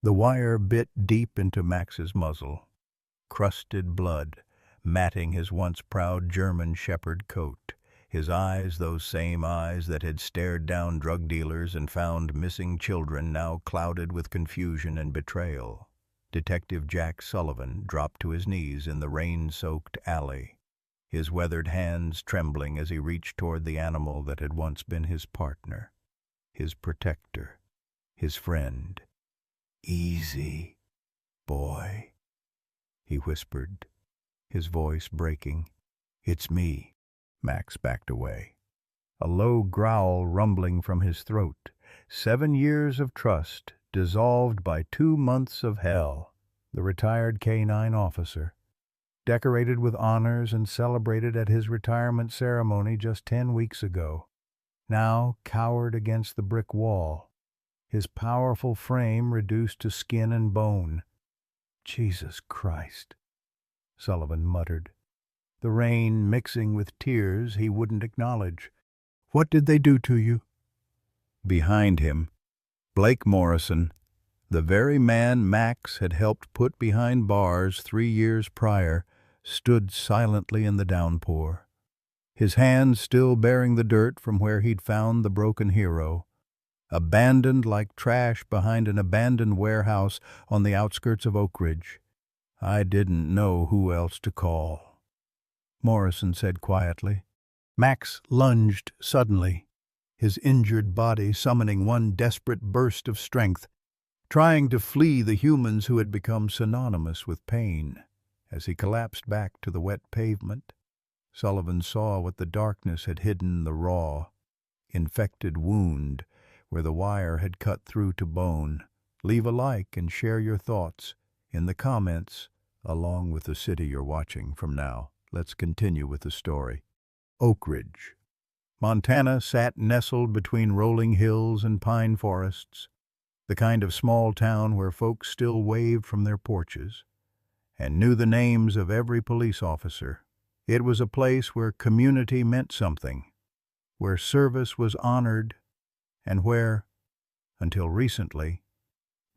The wire bit deep into Max's muzzle, crusted blood matting his once proud German shepherd coat. His eyes, those same eyes that had stared down drug dealers and found missing children, now clouded with confusion and betrayal. Detective Jack Sullivan dropped to his knees in the rain-soaked alley, his weathered hands trembling as he reached toward the animal that had once been his partner, his protector, his friend. "Easy, boy," he whispered, his voice breaking. "It's me." Max backed away, a low growl rumbling from his throat. 7 years of trust dissolved by 2 months of hell. The retired K-9 officer, decorated with honors and celebrated at his retirement ceremony just 10 weeks ago, now cowered against the brick wall, his powerful frame reduced to skin and bone. "Jesus Christ," Sullivan muttered, the rain mixing with tears he wouldn't acknowledge. "What did they do to you?" Behind him, Blake Morrison, the very man Max had helped put behind bars 3 years prior, stood silently in the downpour, his hands still bearing the dirt from where he'd found the broken hero, abandoned like trash behind an abandoned warehouse on the outskirts of Oak Ridge. "I didn't know who else to call," Morrison said quietly. Max lunged suddenly, his injured body summoning one desperate burst of strength, trying to flee the humans who had become synonymous with pain. As he collapsed back to the wet pavement, Sullivan saw what the darkness had hidden: the raw, infected wound where the wire had cut through to bone. Leave a like and share your thoughts in the comments along with the city you're watching from now. Let's continue with the story. Oak Ridge, Montana sat nestled between rolling hills and pine forests, the kind of small town where folks still waved from their porches and knew the names of every police officer. It was a place where community meant something, where service was honored, and where, until recently,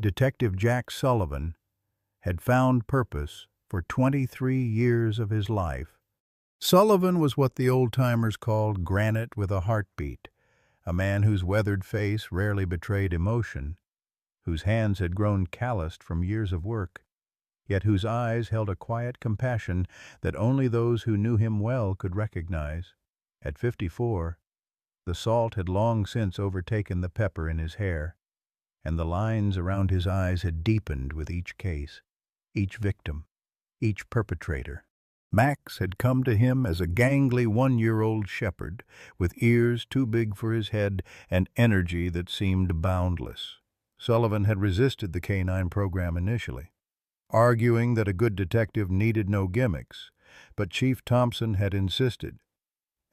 Detective Jack Sullivan had found purpose for 23 years of his life. Sullivan was what the old-timers called granite with a heartbeat, a man whose weathered face rarely betrayed emotion, whose hands had grown calloused from years of work, yet whose eyes held a quiet compassion that only those who knew him well could recognize. At 54, the salt had long since overtaken the pepper in his hair, and the lines around his eyes had deepened with each case, each victim, each perpetrator. Max had come to him as a gangly 1-year-old shepherd, with ears too big for his head and energy that seemed boundless. Sullivan had resisted the K-9 program initially, arguing that a good detective needed no gimmicks, but Chief Thompson had insisted,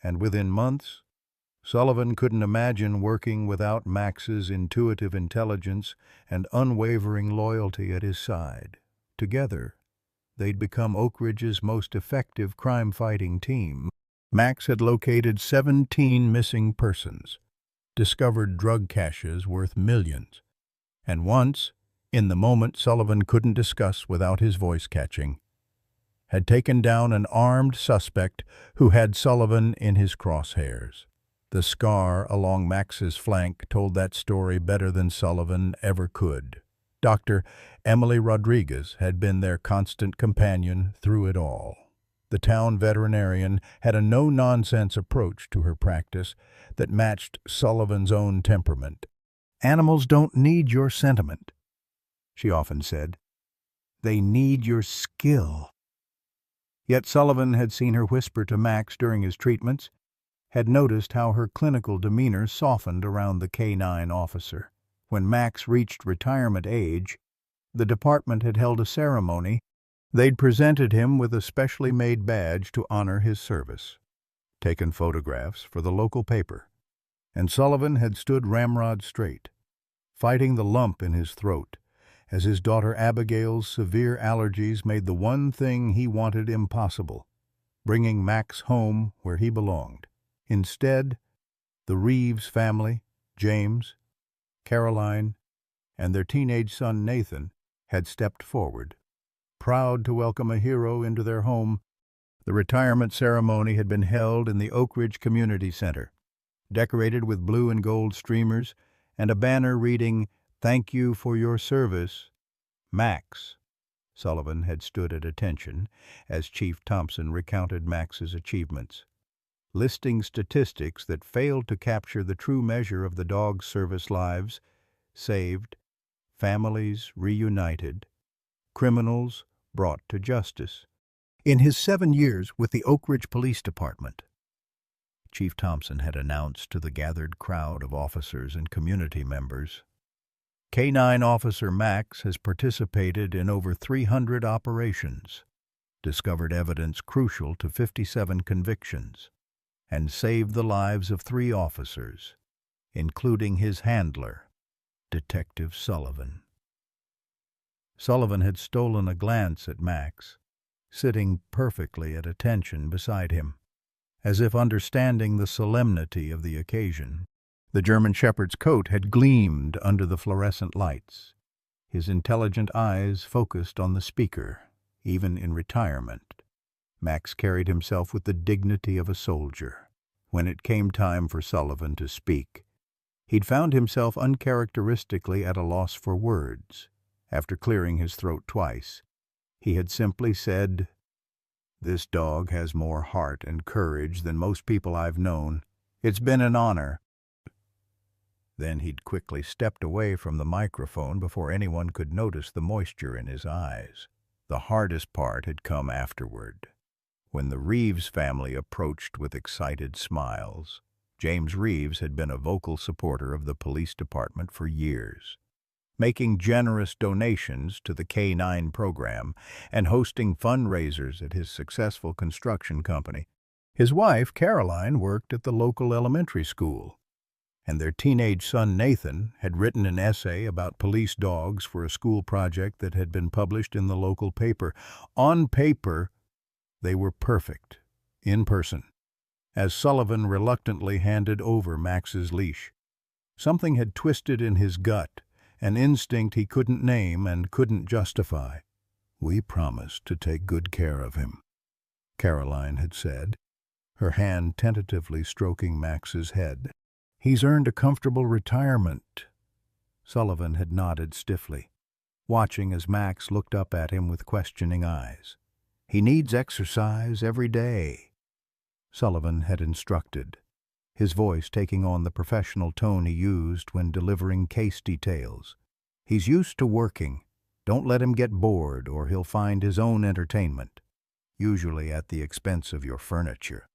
and within months, Sullivan couldn't imagine working without Max's intuitive intelligence and unwavering loyalty at his side. Together, they'd become Oak Ridge's most effective crime-fighting team. Max had located 17 missing persons, discovered drug caches worth millions, and once, in the moment Sullivan couldn't discuss without his voice catching, had taken down an armed suspect who had Sullivan in his crosshairs. The scar along Max's flank told that story better than Sullivan ever could. Dr. Emily Rodriguez had been their constant companion through it all. The town veterinarian had a no-nonsense approach to her practice that matched Sullivan's own temperament. "Animals don't need your sentiment," she often said. "They need your skill." Yet Sullivan had seen her whisper to Max during his treatments, had noticed how her clinical demeanor softened around the K-9 officer. When Max reached retirement age, the department had held a ceremony. They'd presented him with a specially made badge to honor his service, taken photographs for the local paper, and Sullivan had stood ramrod straight, fighting the lump in his throat, as his daughter Abigail's severe allergies made the one thing he wanted impossible: bringing Max home where he belonged. Instead, the Reeves family, James, Caroline, and their teenage son Nathan had stepped forward, proud to welcome a hero into their home. The retirement ceremony had been held in the Oak Ridge Community Center, decorated with blue and gold streamers and a banner reading, "Thank you for your service, Max." Sullivan had stood at attention as Chief Thompson recounted Max's achievements, listing statistics that failed to capture the true measure of the dog's service: lives saved, families reunited, criminals brought to justice. In his 7 years with the Oak Ridge Police Department, Chief Thompson had announced to the gathered crowd of officers and community members, "K-9 Officer Max has participated in over 300 operations, discovered evidence crucial to 57 convictions, and saved the lives of 3 officers, including his handler, Detective Sullivan." Sullivan had stolen a glance at Max, sitting perfectly at attention beside him, as if understanding the solemnity of the occasion. The German Shepherd's coat had gleamed under the fluorescent lights, his intelligent eyes focused on the speaker, even in retirement. Max carried himself with the dignity of a soldier. When it came time for Sullivan to speak, he'd found himself uncharacteristically at a loss for words. After clearing his throat twice, he had simply said, "This dog has more heart and courage than most people I've known. It's been an honor." Then he'd quickly stepped away from the microphone before anyone could notice the moisture in his eyes. The hardest part had come afterward, when the Reeves family approached with excited smiles. James Reeves had been a vocal supporter of the police department for years, making generous donations to the K-9 program and hosting fundraisers at his successful construction company. His wife, Caroline, worked at the local elementary school, and their teenage son Nathan had written an essay about police dogs for a school project that had been published in the local paper. On paper, they were perfect. In person, as Sullivan reluctantly handed over Max's leash, something had twisted in his gut, an instinct he couldn't name and couldn't justify. "We promised to take good care of him," Caroline had said, her hand tentatively stroking Max's head. "He's earned a comfortable retirement." Sullivan had nodded stiffly, watching as Max looked up at him with questioning eyes. "He needs exercise every day," Sullivan had instructed, his voice taking on the professional tone he used when delivering case details. "He's used to working. Don't let him get bored or he'll find his own entertainment, usually at the expense of your furniture."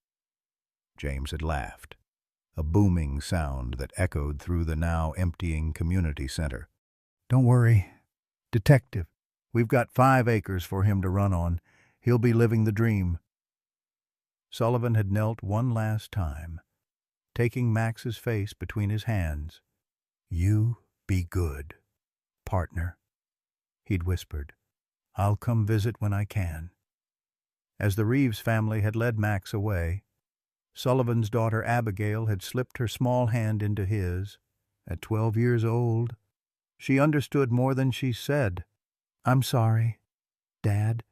James had laughed, a booming sound that echoed through the now emptying community center. "Don't worry, Detective. We've got 5 acres for him to run on. He'll be living the dream." Sullivan had knelt one last time, taking Max's face between his hands. "You be good, partner," he'd whispered. "I'll come visit when I can." As the Reeves family had led Max away, Sullivan's daughter Abigail had slipped her small hand into his. At 12 years old, she understood more than she said. "I'm sorry, Dad,"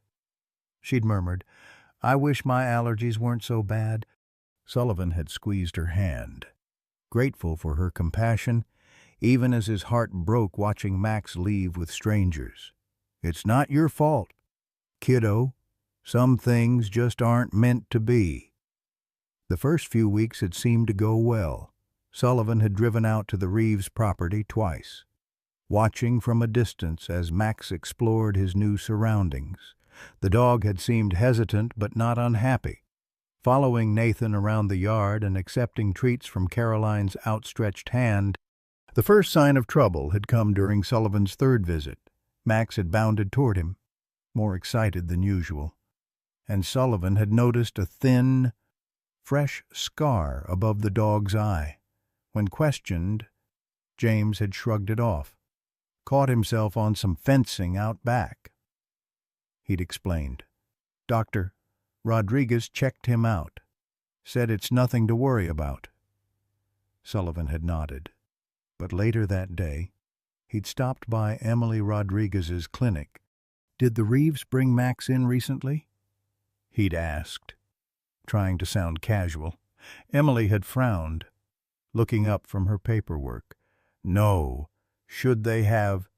she'd murmured. "I wish my allergies weren't so bad." Sullivan had squeezed her hand, grateful for her compassion, even as his heart broke watching Max leave with strangers. "It's not your fault, kiddo. Some things just aren't meant to be." The first few weeks had seemed to go well. Sullivan had driven out to the Reeves property twice, watching from a distance as Max explored his new surroundings. The dog had seemed hesitant but not unhappy, following Nathan around the yard and accepting treats from Caroline's outstretched hand. The first sign of trouble had come during Sullivan's 3rd visit. Max had bounded toward him, more excited than usual, and Sullivan had noticed a thin, fresh scar above the dog's eye. When questioned, James had shrugged it off, caught himself on some fencing out back. He'd explained. "Dr. Rodriguez checked him out. Said it's nothing to worry about." Sullivan had nodded. But later that day, He'd stopped by Emily Rodriguez's clinic. "Did the Reeves bring Max in recently?" he'd asked, trying to sound casual. Emily had frowned, looking up from her paperwork. "No. Should they have?"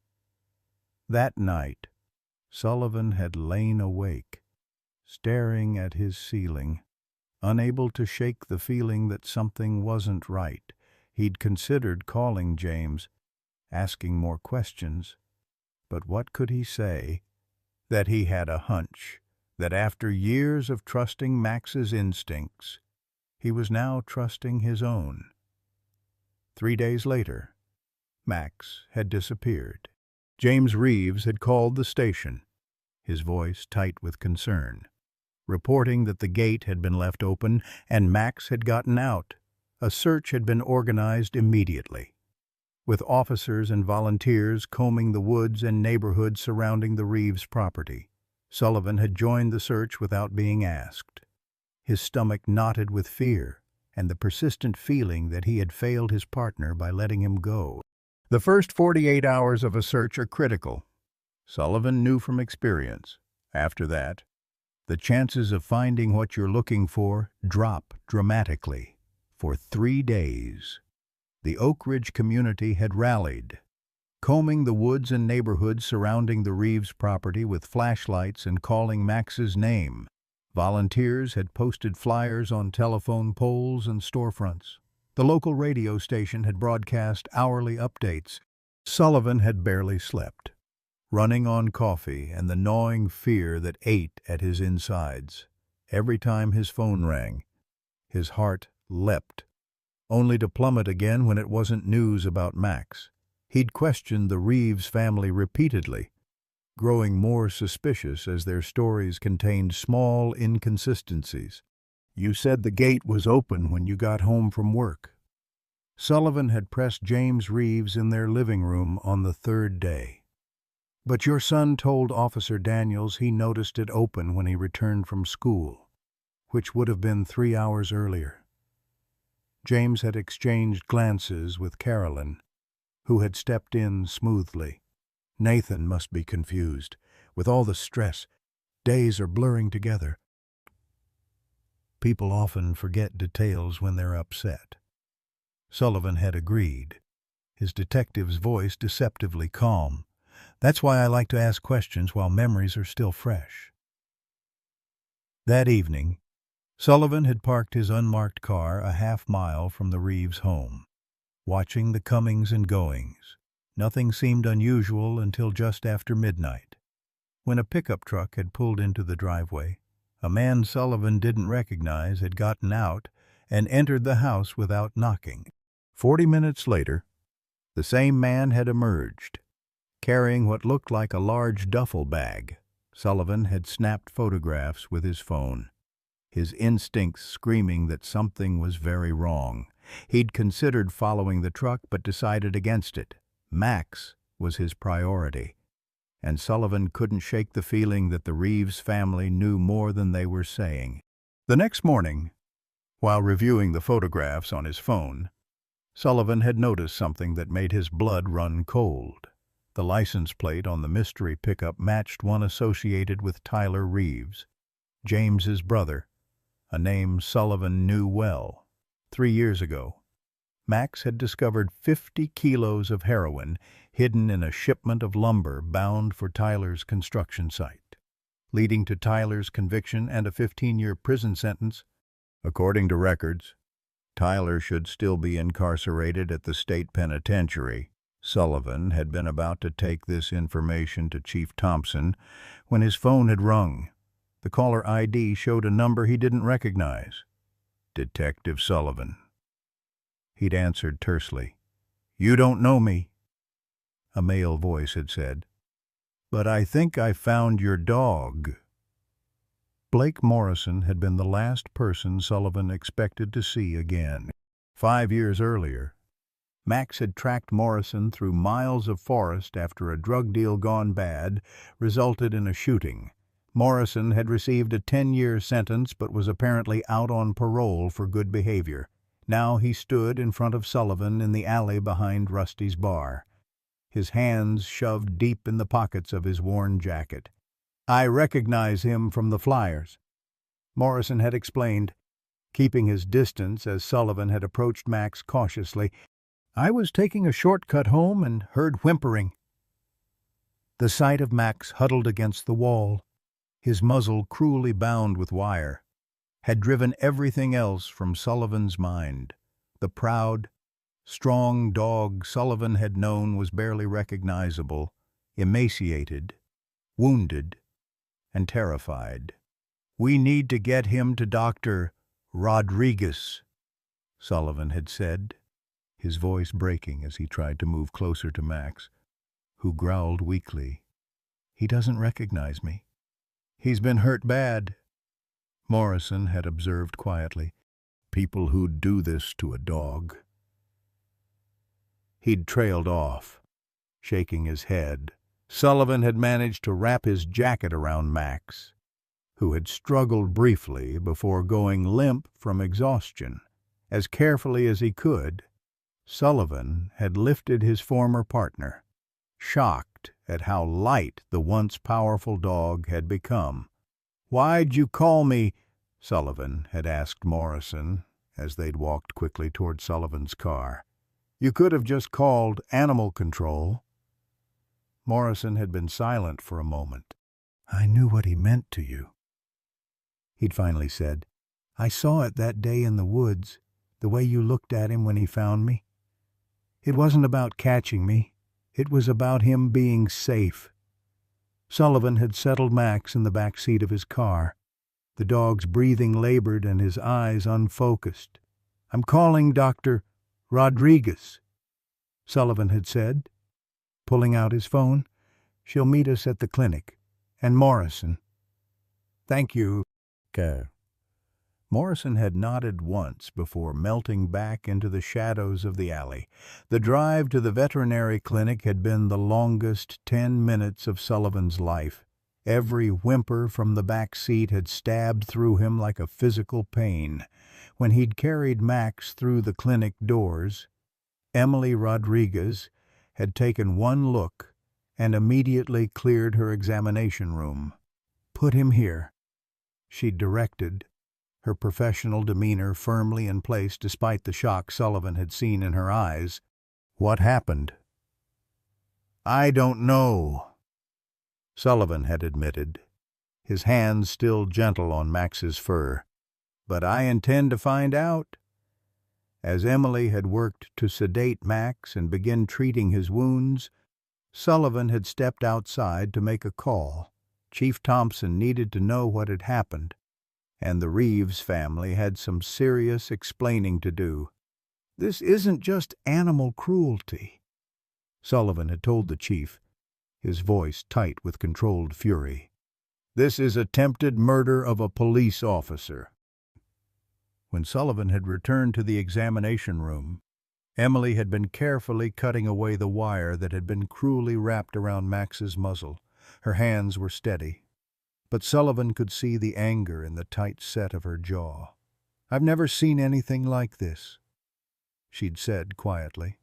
That night, Sullivan had lain awake, staring at his ceiling, unable to shake the feeling that something wasn't right. He'd considered calling James, asking more questions, but what could he say? That he had a hunch, that after years of trusting Max's instincts, he was now trusting his own. 3 days later, Max had disappeared. James Reeves had called the station, his voice tight with concern, reporting that the gate had been left open and Max had gotten out. A search had been organized immediately, with officers and volunteers combing the woods and neighborhoods surrounding the Reeves property. Sullivan had joined the search without being asked. His stomach knotted with fear and the persistent feeling that he had failed his partner by letting him go. The first 48 hours of a search are critical, Sullivan knew from experience. After that, the chances of finding what you're looking for drop dramatically. For 3 days, the Oak Ridge community had rallied, combing the woods and neighborhoods surrounding the Reeves property with flashlights and calling Max's name. Volunteers had posted flyers on telephone poles and storefronts. The local radio station had broadcast hourly updates. Sullivan had barely slept, running on coffee and the gnawing fear that ate at his insides. Every time his phone rang, his heart leapt, only to plummet again when it wasn't news about Max. He'd questioned the Reeves family repeatedly, growing more suspicious as their stories contained small inconsistencies. "You said the gate was open when you got home from work." Sullivan had pressed James Reeves in their living room on the 3rd day. "But your son told Officer Daniels he noticed it open when he returned from school, which would have been 3 hours earlier." James had exchanged glances with Carolyn, who had stepped in smoothly. "Nathan must be confused. With all the stress, days are blurring together. People often forget details when they're upset." Sullivan had agreed, his detective's voice deceptively calm. "That's why I like to ask questions while memories are still fresh." That evening, Sullivan had parked his unmarked car a half-mile from the Reeves home, watching the comings and goings. Nothing seemed unusual until just after midnight, when a pickup truck had pulled into the driveway. A man Sullivan didn't recognize had gotten out and entered the house without knocking. 40 minutes later, the same man had emerged, carrying what looked like a large duffel bag. Sullivan had snapped photographs with his phone, his instincts screaming that something was very wrong. He'd considered following the truck but decided against it. Max was his priority, and Sullivan couldn't shake the feeling that the Reeves family knew more than they were saying. The next morning, while reviewing the photographs on his phone, Sullivan had noticed something that made his blood run cold. The license plate on the mystery pickup matched one associated with Tyler Reeves, James's brother, a name Sullivan knew well. 3 years ago, Max had discovered 50 kilos of heroin hidden in a shipment of lumber bound for Tyler's construction site, leading to Tyler's conviction and a 15-year prison sentence. According to records, Tyler should still be incarcerated at the state penitentiary. Sullivan had been about to take this information to Chief Thompson when his phone had rung. The caller ID showed a number he didn't recognize. "Detective Sullivan." He'd answered tersely. "You don't know me," a male voice had said. "But I think I found your dog." Blake Morrison had been the last person Sullivan expected to see again. 5 years earlier, Max had tracked Morrison through miles of forest after a drug deal gone bad resulted in a shooting. Morrison had received a 10-year sentence but was apparently out on parole for good behavior. Now he stood in front of Sullivan in the alley behind Rusty's bar. his hands shoved deep in the pockets of his worn jacket. "I recognize him from the flyers," Morrison had explained, keeping his distance as Sullivan had approached Max cautiously. "I was taking a shortcut home and heard whimpering." The sight of Max huddled against the wall, his muzzle cruelly bound with wire, had driven everything else from Sullivan's mind. The proud, strong dog Sullivan had known was barely recognizable, emaciated, wounded, and terrified. "We need to get him to Dr. Rodriguez," Sullivan had said, his voice breaking as he tried to move closer to Max, who growled weakly. "He doesn't recognize me. He's been hurt bad," Morrison had observed quietly. "People who'd do this to a dog." He'd trailed off, shaking his head. Sullivan had managed to wrap his jacket around Max, who had struggled briefly before going limp from exhaustion. As carefully as he could, Sullivan had lifted his former partner, shocked at how light the once powerful dog had become. "Why'd you call me?" Sullivan had asked Morrison as they'd walked quickly toward Sullivan's car. "You could have just called Animal Control." Morrison had been silent for a moment. "I knew what he meant to you," he'd finally said. "I saw it that day in the woods, the way you looked at him when he found me. It wasn't about catching me. It was about him being safe." Sullivan had settled Max in the back seat of his car. The dog's breathing labored and his eyes unfocused. "I'm calling Dr. Rodriguez," Sullivan had said, pulling out his phone. "She'll meet us at the clinic. And Morrison." "Thank you." Morrison had nodded once before melting back into the shadows of the alley. The drive to the veterinary clinic had been the longest 10 minutes of Sullivan's life. Every whimper from the back seat had stabbed through him like a physical pain. When he'd carried Max through the clinic doors, Emily Rodriguez had taken one look and immediately cleared her examination room. "Put him here," she'd directed, her professional demeanor firmly in place despite the shock Sullivan had seen in her eyes. "What happened?" "I don't know," Sullivan had admitted, his hands still gentle on Max's fur. "But I intend to find out." As Emily had worked to sedate Max and begin treating his wounds, Sullivan had stepped outside to make a call. Chief Thompson needed to know what had happened, and the Reeves family had some serious explaining to do. "This isn't just animal cruelty," Sullivan had told the chief, his voice tight with controlled fury. "This is attempted murder of a police officer." When Sullivan had returned to the examination room, Emily had been carefully cutting away the wire that had been cruelly wrapped around Max's muzzle. Her hands were steady, but Sullivan could see the anger in the tight set of her jaw. "I've never seen anything like this," she'd said quietly.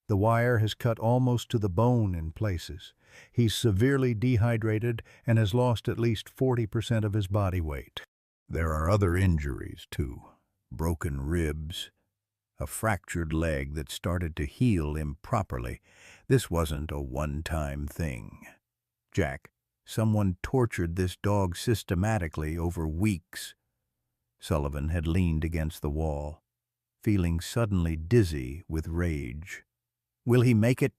"The wire has cut almost to the bone in places. He's severely dehydrated and has lost at least 40% of his body weight. There are other injuries, too. Broken ribs, a fractured leg that started to heal improperly. This wasn't a one-time thing. Jack, someone tortured this dog systematically over weeks." Sullivan had leaned against the wall, feeling suddenly dizzy with rage. "Will he make it?"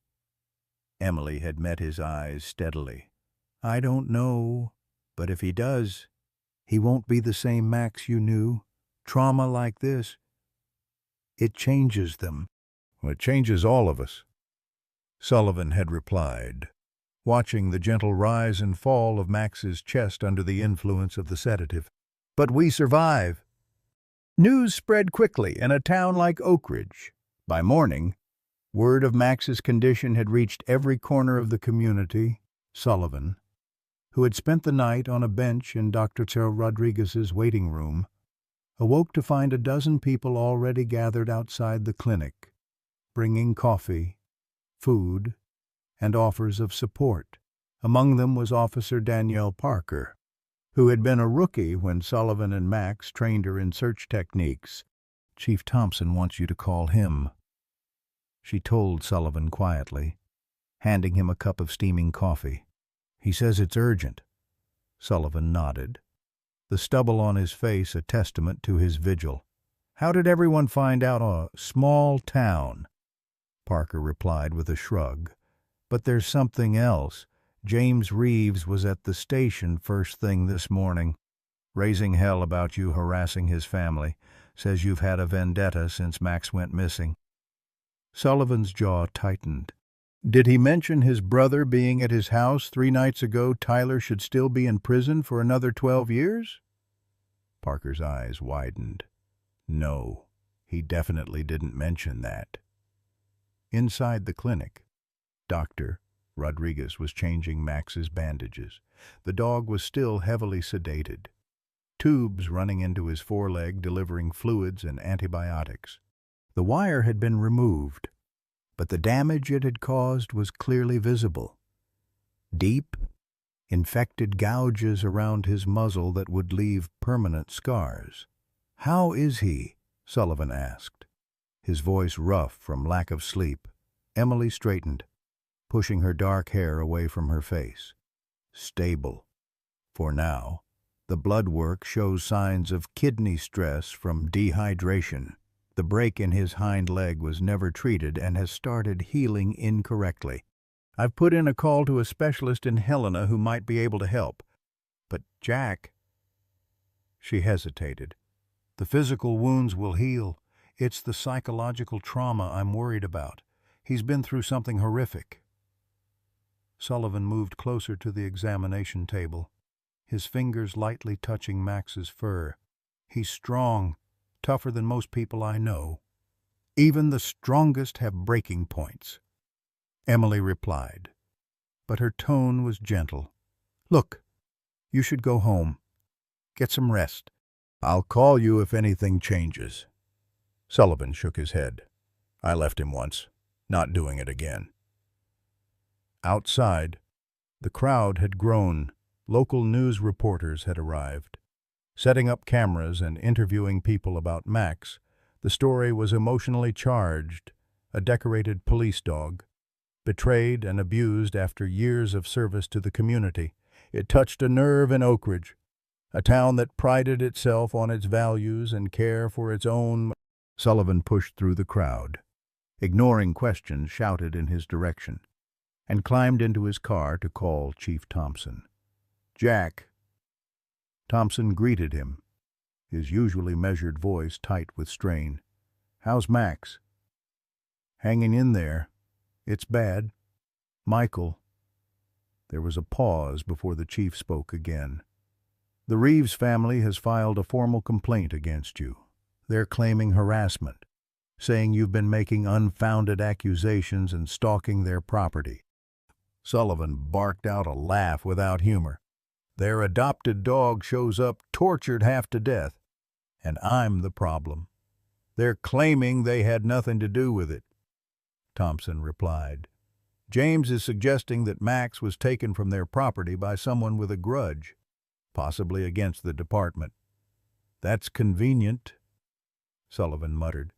Emily had met his eyes steadily. "I don't know, but if he does, he won't be the same Max you knew. Trauma like this, it changes them." "Well, it changes all of us," Sullivan had replied, watching the gentle rise and fall of Max's chest under the influence of the sedative. "But we survive." News spread quickly in a town like Oak Ridge. By morning, word of Max's condition had reached every corner of the community. Sullivan, who had spent the night on a bench in Dr. Rodriguez's waiting room, awoke to find a dozen people already gathered outside the clinic, bringing coffee, food, and offers of support. Among them was Officer Danielle Parker, who had been a rookie when Sullivan and Max trained her in search techniques. "Chief Thompson wants you to call him," she told Sullivan quietly, handing him a cup of steaming coffee. "He says it's urgent." Sullivan nodded, the stubble on his face a testament to his vigil. "How did everyone find out a small town?" Parker replied with a shrug. "But there's something else. James Reeves was at the station first thing this morning, raising hell about you harassing his family. Says you've had a vendetta since Max went missing." Sullivan's jaw tightened. "Did he mention his brother being at his house 3 nights ago? Tyler should still be in prison for another 12 years? Parker's eyes widened. "No, he definitely didn't mention that." Inside the clinic, Dr. Rodriguez was changing Max's bandages. The dog was still heavily sedated, tubes running into his foreleg delivering fluids and antibiotics. The wire had been removed, but the damage it had caused was clearly visible. Deep, infected gouges around his muzzle that would leave permanent scars. "How is he?" Sullivan asked, his voice rough from lack of sleep. Emily straightened, pushing her dark hair away from her face. "Stable. For now. The blood work shows signs of kidney stress from dehydration. The break in his hind leg was never treated and has started healing incorrectly. I've put in a call to a specialist in Helena who might be able to help. But Jack..." She hesitated. "The physical wounds will heal. It's the psychological trauma I'm worried about. He's been through something horrific." Sullivan moved closer to the examination table, his fingers lightly touching Max's fur. "He's strong, tougher than most people I know. Even the strongest have breaking points," Emily replied, but her tone was gentle. "Look, you should go home. Get some rest. I'll call you if anything changes." Sullivan shook his head. "I left him once. Not doing it again." Outside, the crowd had grown. Local news reporters had arrived, setting up cameras and interviewing people about Max. The story was emotionally charged. A decorated police dog, betrayed and abused after years of service to the community. It touched a nerve in Oak Ridge, a town that prided itself on its values and care for its own. Sullivan pushed through the crowd, ignoring questions shouted in his direction, and climbed into his car to call Chief Thompson. "Jack." Thompson greeted him, his usually measured voice tight with strain. "How's Max?" "Hanging in there. It's bad. Michael." There was a pause before the chief spoke again. "The Reeves family has filed a formal complaint against you. They're claiming harassment, saying you've been making unfounded accusations and stalking their property." Sullivan barked out a laugh without humor. "Their adopted dog shows up tortured half to death, and I'm the problem. They're claiming they had nothing to do with it," Thompson replied. "James is suggesting that Max was taken from their property by someone with a grudge, possibly against the department." "That's convenient," Sullivan muttered.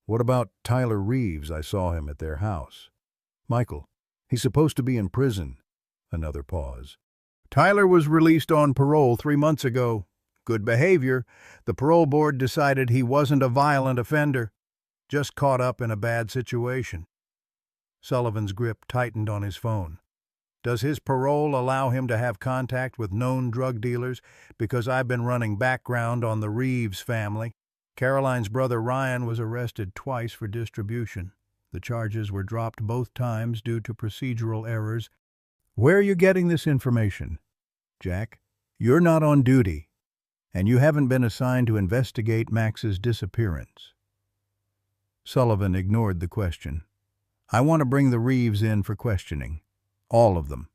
"What about Tyler Reeves? I saw him at their house." "Michael, he's supposed to be in prison." Another pause. "Tyler was released on parole 3 months ago. Good behavior. The parole board decided he wasn't a violent offender, just caught up in a bad situation." Sullivan's grip tightened on his phone. "Does his parole allow him to have contact with known drug dealers? Because I've been running background on the Reeves family. Caroline's brother Ryan was arrested twice for distribution. The charges were dropped both times due to procedural errors." "Where are you getting this information, Jack? You're not on duty, and you haven't been assigned to investigate Max's disappearance." Sullivan ignored the question. "I want to bring the Reeves in for questioning. All of them,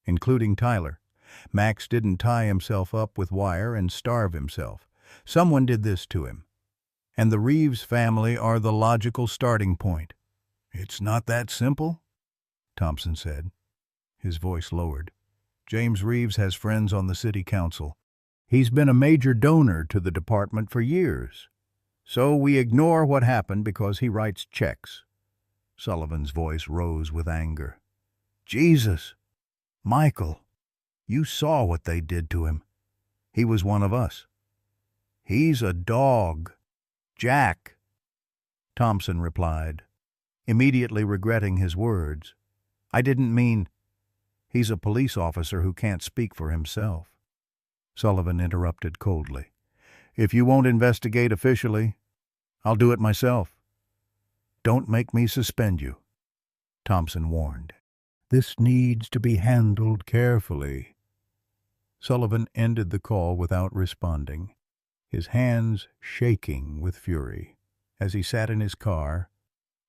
including Tyler. Max didn't tie himself up with wire and starve himself. Someone did this to him. And the Reeves family are the logical starting point." "It's not that simple?" Thompson said. His voice lowered. James Reeves has friends on the city council. He's been a major donor to the department for years. So we ignore what happened because he writes checks. Sullivan's voice rose with anger. Jesus! Michael! You saw what they did to him. He was one of us. He's a dog. Jack! Thompson replied, immediately regretting his words. I didn't mean... He's a police officer who can't speak for himself. Sullivan interrupted coldly. If you won't investigate officially, I'll do it myself. Don't make me suspend you, Thompson warned. This needs to be handled carefully. Sullivan ended the call without responding, his hands shaking with fury. As he sat in his car,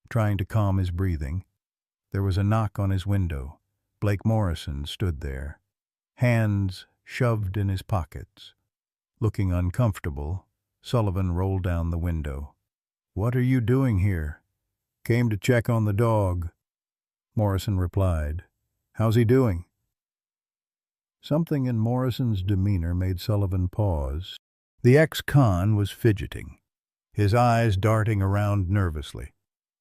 trying to calm his breathing, there was a knock on his window. Blake Morrison stood there, hands shoved in his pockets. Looking uncomfortable, Sullivan rolled down the window. What are you doing here? Came to check on the dog, Morrison replied. How's he doing? Something in Morrison's demeanor made Sullivan pause. The ex-con was fidgeting, his eyes darting around nervously.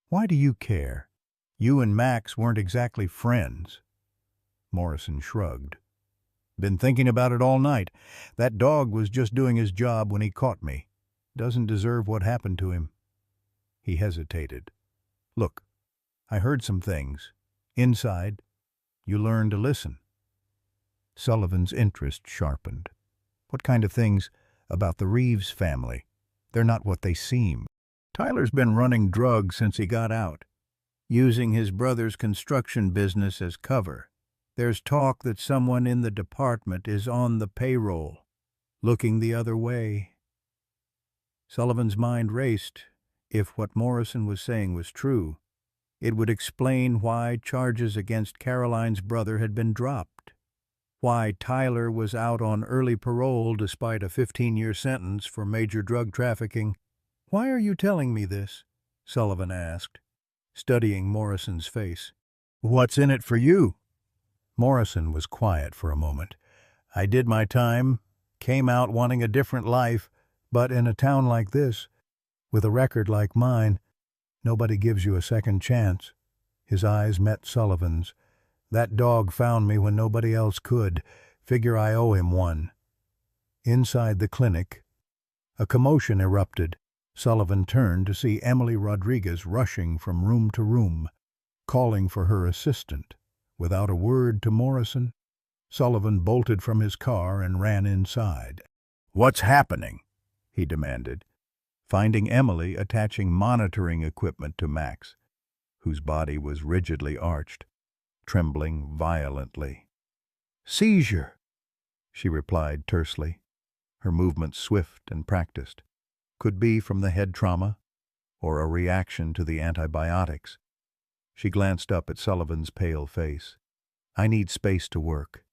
Why do you care? You and Max weren't exactly friends. Morrison shrugged. Been thinking about it all night. That dog was just doing his job when he caught me. Doesn't deserve what happened to him. He hesitated. Look, I heard some things. Inside, you learn to listen. Sullivan's interest sharpened. What kind of things about the Reeves family? They're not what they seem. Tyler's been running drugs since he got out, using his brother's construction business as cover. There's talk that someone in the department is on the payroll, looking the other way. Sullivan's mind raced. If what Morrison was saying was true, it would explain why charges against Caroline's brother had been dropped, why Tyler was out on early parole despite a 15-year sentence for major drug trafficking. Why are you telling me this? Sullivan asked, studying Morrison's face. What's in it for you? Morrison was quiet for a moment. I did my time, came out wanting a different life, but in a town like this, with a record like mine, nobody gives you a second chance. His eyes met Sullivan's. That dog found me when nobody else could. Figure I owe him one. Inside the clinic, a commotion erupted. Sullivan turned to see Emily Rodriguez rushing from room to room, calling for her assistant. Without a word to Morrison, Sullivan bolted from his car and ran inside. What's happening? He demanded, finding Emily attaching monitoring equipment to Max, whose body was rigidly arched, trembling violently. Seizure, she replied tersely, her movements swift and practiced. Could be from the head trauma or a reaction to the antibiotics. She glanced up at Sullivan's pale face. I need space to work.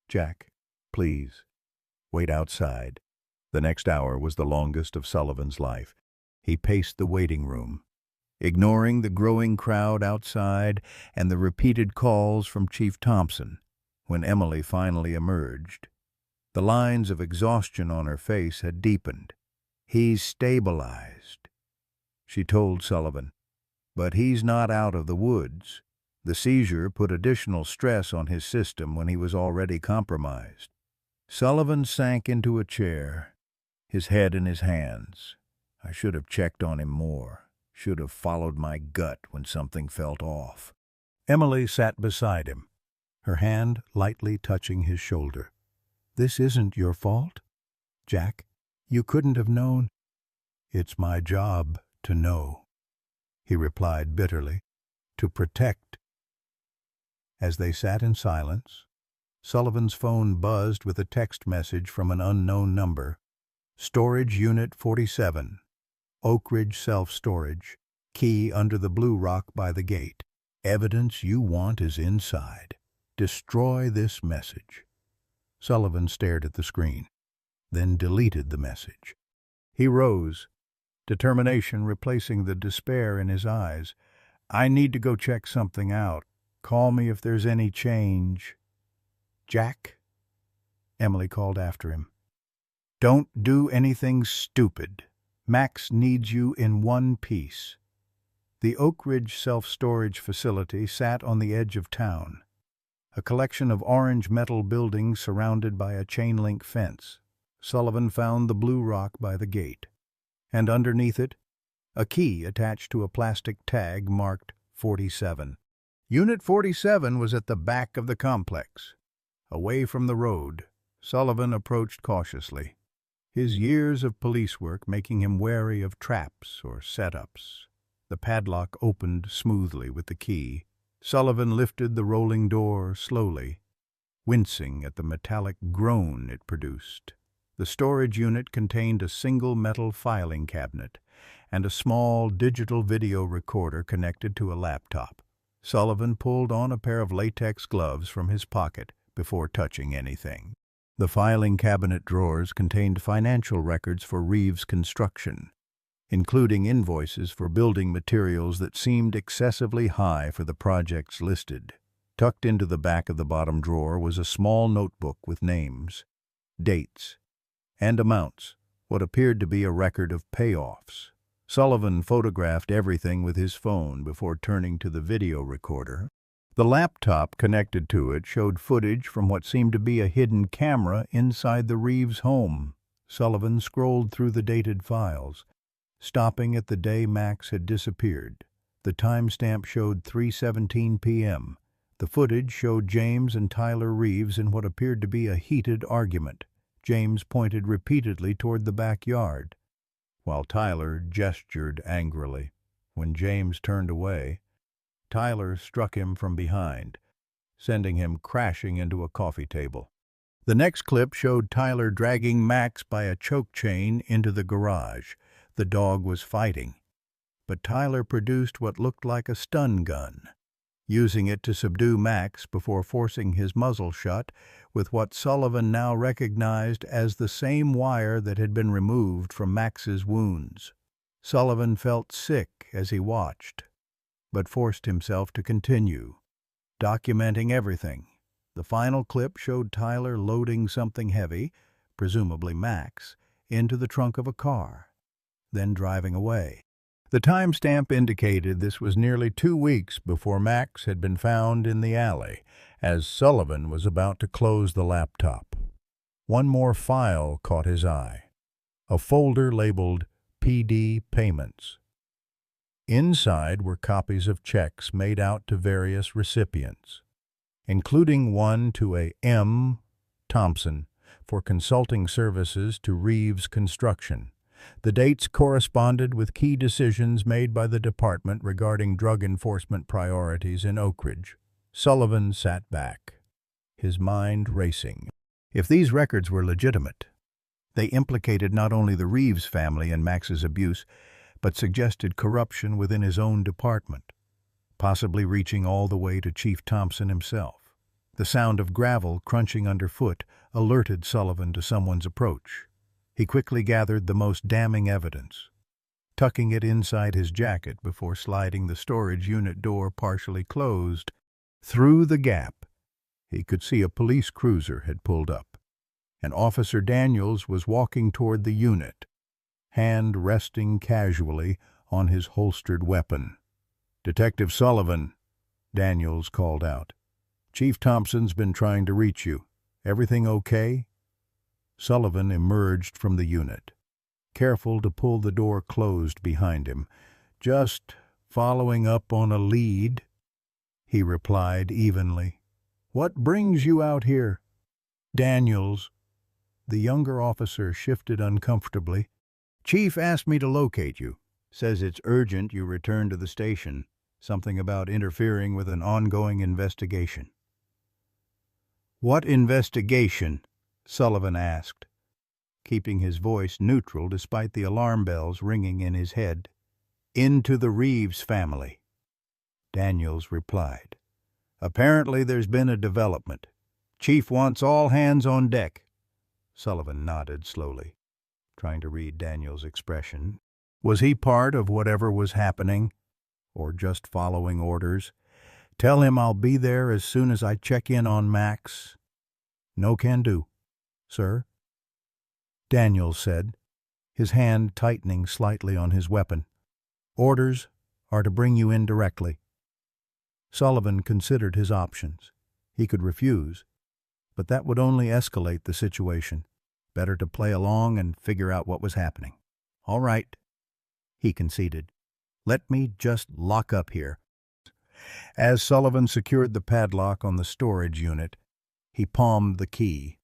Jack, please, wait outside. The next hour was the longest of Sullivan's life. He paced the waiting room, ignoring the growing crowd outside and the repeated calls from Chief Thompson. When Emily finally emerged, the lines of exhaustion on her face had deepened. He's stabilized, she told Sullivan, but he's not out of the woods. The seizure put additional stress on his system when he was already compromised. Sullivan sank into a chair, his head in his hands. I should have checked on him more, should have followed my gut when something felt off. Emily sat beside him, her hand lightly touching his shoulder. This isn't your fault, Jack. You couldn't have known. It's my job to know, he replied bitterly, to protect. As they sat in silence, Sullivan's phone buzzed with a text message from an unknown number. Storage Unit 47, Oak Ridge Self-Storage, key under the blue rock by the gate. Evidence you want is inside. Destroy this message. Sullivan stared at the screen, then deleted the message. He rose, determination replacing the despair in his eyes. I need to go check something out. Call me if there's any change. Jack? Emily called after him. Don't do anything stupid. Max needs you in one piece. The Oak Ridge self-storage facility sat on the edge of town, a collection of orange metal buildings surrounded by a chain-link fence. Sullivan found the blue rock by the gate, and underneath it, a key attached to a plastic tag marked 47. Unit 47 was at the back of the complex. Away from the road, Sullivan approached cautiously, his years of police work making him wary of traps or setups. The padlock opened smoothly with the key. Sullivan lifted the rolling door slowly, wincing at the metallic groan it produced. The storage unit contained a single metal filing cabinet and a small digital video recorder connected to a laptop. Sullivan pulled on a pair of latex gloves from his pocket before touching anything. The filing cabinet drawers contained financial records for Reeves Construction, including invoices for building materials that seemed excessively high for the projects listed. Tucked into the back of the bottom drawer was a small notebook with names, dates, and amounts, what appeared to be a record of payoffs. Sullivan photographed everything with his phone before turning to the video recorder. The laptop connected to it showed footage from what seemed to be a hidden camera inside the Reeves home. Sullivan scrolled through the dated files, stopping at the day Max had disappeared. The timestamp showed 3:17 p.m. The footage showed James and Tyler Reeves in what appeared to be a heated argument. James pointed repeatedly toward the backyard, while Tyler gestured angrily. When James turned away, Tyler struck him from behind, sending him crashing into a coffee table. The next clip showed Tyler dragging Max by a choke chain into the garage. The dog was fighting, but Tyler produced what looked like a stun gun, using it to subdue Max before forcing his muzzle shut with what Sullivan now recognized as the same wire that had been removed from Max's wounds. Sullivan felt sick as he watched, but forced himself to continue, documenting everything. The final clip showed Tyler loading something heavy, presumably Max, into the trunk of a car, then driving away. The timestamp indicated this was nearly 2 weeks before Max had been found in the alley, as Sullivan was about to close the laptop. One more file caught his eye, a folder labeled PD Payments. Inside were copies of checks made out to various recipients, including one to a M. Thompson for consulting services to Reeves Construction. The dates corresponded with key decisions made by the department regarding drug enforcement priorities in Oak Ridge. Sullivan sat back, his mind racing. If these records were legitimate, they implicated not only the Reeves family in Max's abuse, but suggested corruption within his own department, possibly reaching all the way to Chief Thompson himself. The sound of gravel crunching underfoot alerted Sullivan to someone's approach. He quickly gathered the most damning evidence, tucking it inside his jacket before sliding the storage unit door partially closed. Through the gap, he could see a police cruiser had pulled up, and Officer Daniels was walking toward the unit, hand resting casually on his holstered weapon. "Detective Sullivan," Daniels called out. "Chief Thompson's been trying to reach you. Everything okay?" Sullivan emerged from the unit, careful to pull the door closed behind him. "Just following up on a lead," he replied evenly. "What brings you out here?" "Daniels." The younger officer shifted uncomfortably. "Chief asked me to locate you. Says it's urgent you return to the station. Something about interfering with an ongoing investigation." "What investigation?" Sullivan asked, keeping his voice neutral despite the alarm bells ringing in his head. "Into the Reeves family," Daniels replied. "Apparently there's been a development. Chief wants all hands on deck." Sullivan nodded slowly, trying to read Daniels' expression. Was he part of whatever was happening, or just following orders? Tell him I'll be there as soon as I check in on Max." "No can do, sir," Daniels said, his hand tightening slightly on his weapon. "Orders are to bring you in directly." Sullivan considered his options. He could refuse, but that would only escalate the situation. Better to play along and figure out what was happening. "All right," he conceded. "Let me just lock up here." As Sullivan secured the padlock on the storage unit, he palmed the key,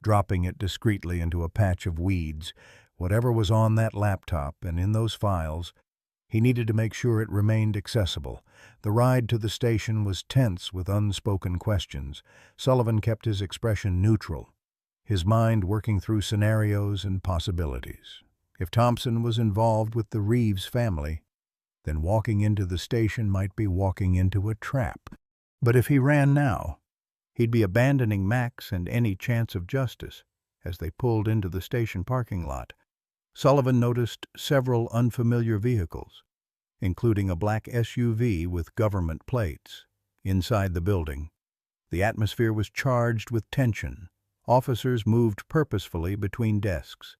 dropping it discreetly into a patch of weeds. Whatever was on that laptop and in those files, he needed to make sure it remained accessible. The ride to the station was tense with unspoken questions. Sullivan kept his expression neutral, his mind working through scenarios and possibilities. If Thompson was involved with the Reeves family, then walking into the station might be walking into a trap. But if he ran now, he'd be abandoning Max and any chance of justice. As they pulled into the station parking lot, Sullivan noticed several unfamiliar vehicles, including a black SUV with government plates. Inside the building, the atmosphere was charged with tension. Officers moved purposefully between desks,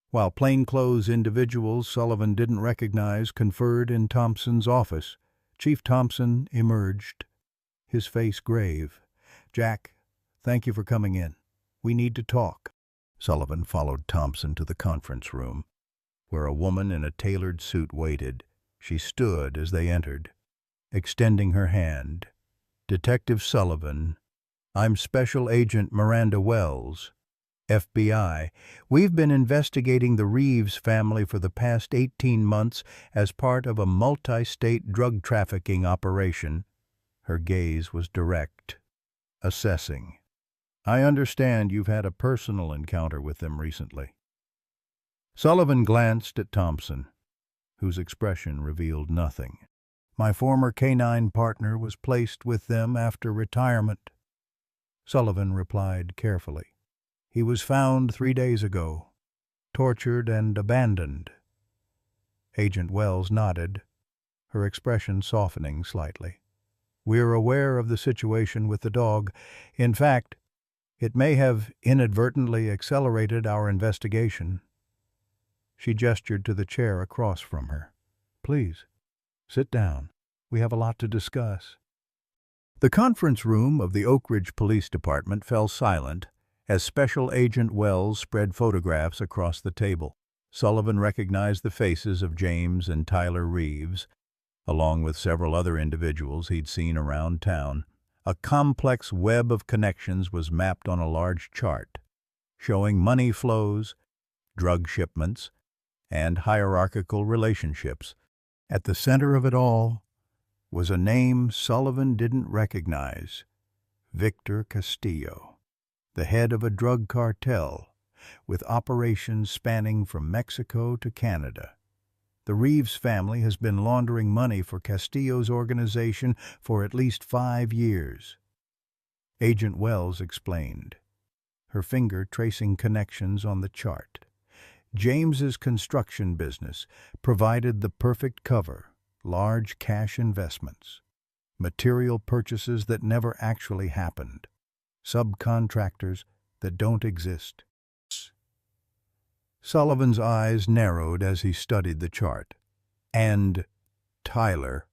while plainclothes individuals Sullivan didn't recognize conferred in Thompson's office. Chief Thompson emerged, his face grave. "Jack, thank you for coming in. We need to talk." Sullivan followed Thompson to the conference room, where a woman in a tailored suit waited. She stood as they entered, extending her hand. "Detective Sullivan, I'm Special Agent Miranda Wells, FBI. We've been investigating the Reeves family for the past 18 months as part of a multi-state drug trafficking operation." Her gaze was direct, assessing. "I understand you've had a personal encounter with them recently." Sullivan glanced at Thompson, whose expression revealed nothing. "My former canine partner was placed with them after retirement," Sullivan replied carefully. "He was found 3 days ago, tortured and abandoned." Agent Wells nodded, her expression softening slightly. "We're aware of the situation with the dog. In fact, it may have inadvertently accelerated our investigation." She gestured to the chair across from her. "Please, sit down. We have a lot to discuss." The conference room of the Oak Ridge Police Department fell silent as Special Agent Wells spread photographs across the table. Sullivan recognized the faces of James and Tyler Reeves, along with several other individuals he'd seen around town. A complex web of connections was mapped on a large chart, showing money flows, drug shipments, and hierarchical relationships. At the center of it all was a name Sullivan didn't recognize: Victor Castillo, the head of a drug cartel, with operations spanning from Mexico to Canada. The Reeves family has been laundering money for Castillo's organization for at least 5 years. Agent Wells explained, her finger tracing connections on the chart. James's construction business provided the perfect cover: large cash investments, material purchases that never actually happened, subcontractors that don't exist. Sullivan's eyes narrowed as he studied the chart. And Tyler.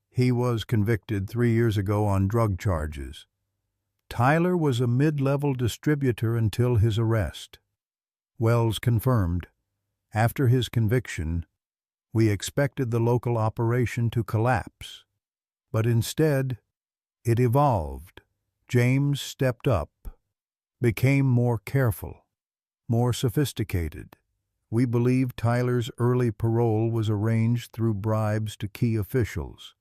He was convicted 3 years ago on drug charges. Tyler was a mid-level distributor until his arrest. Wells confirmed. After his conviction, we expected the local operation to collapse, but instead, it evolved. James stepped up, became more careful, more sophisticated. We believe Tyler's early parole was arranged through bribes to key officials.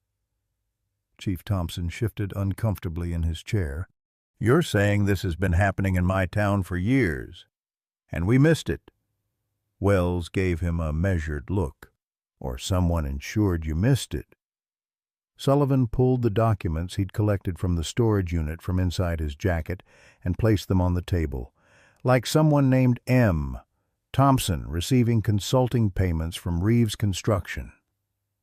Chief Thompson shifted uncomfortably in his chair. "You're saying this has been happening in my town for years, and we missed it." Wells gave him a measured look. "Or someone ensured you missed it." Sullivan pulled the documents he'd collected from the storage unit from inside his jacket and placed them on the table. Like someone named M. Thompson receiving consulting payments from Reeves Construction.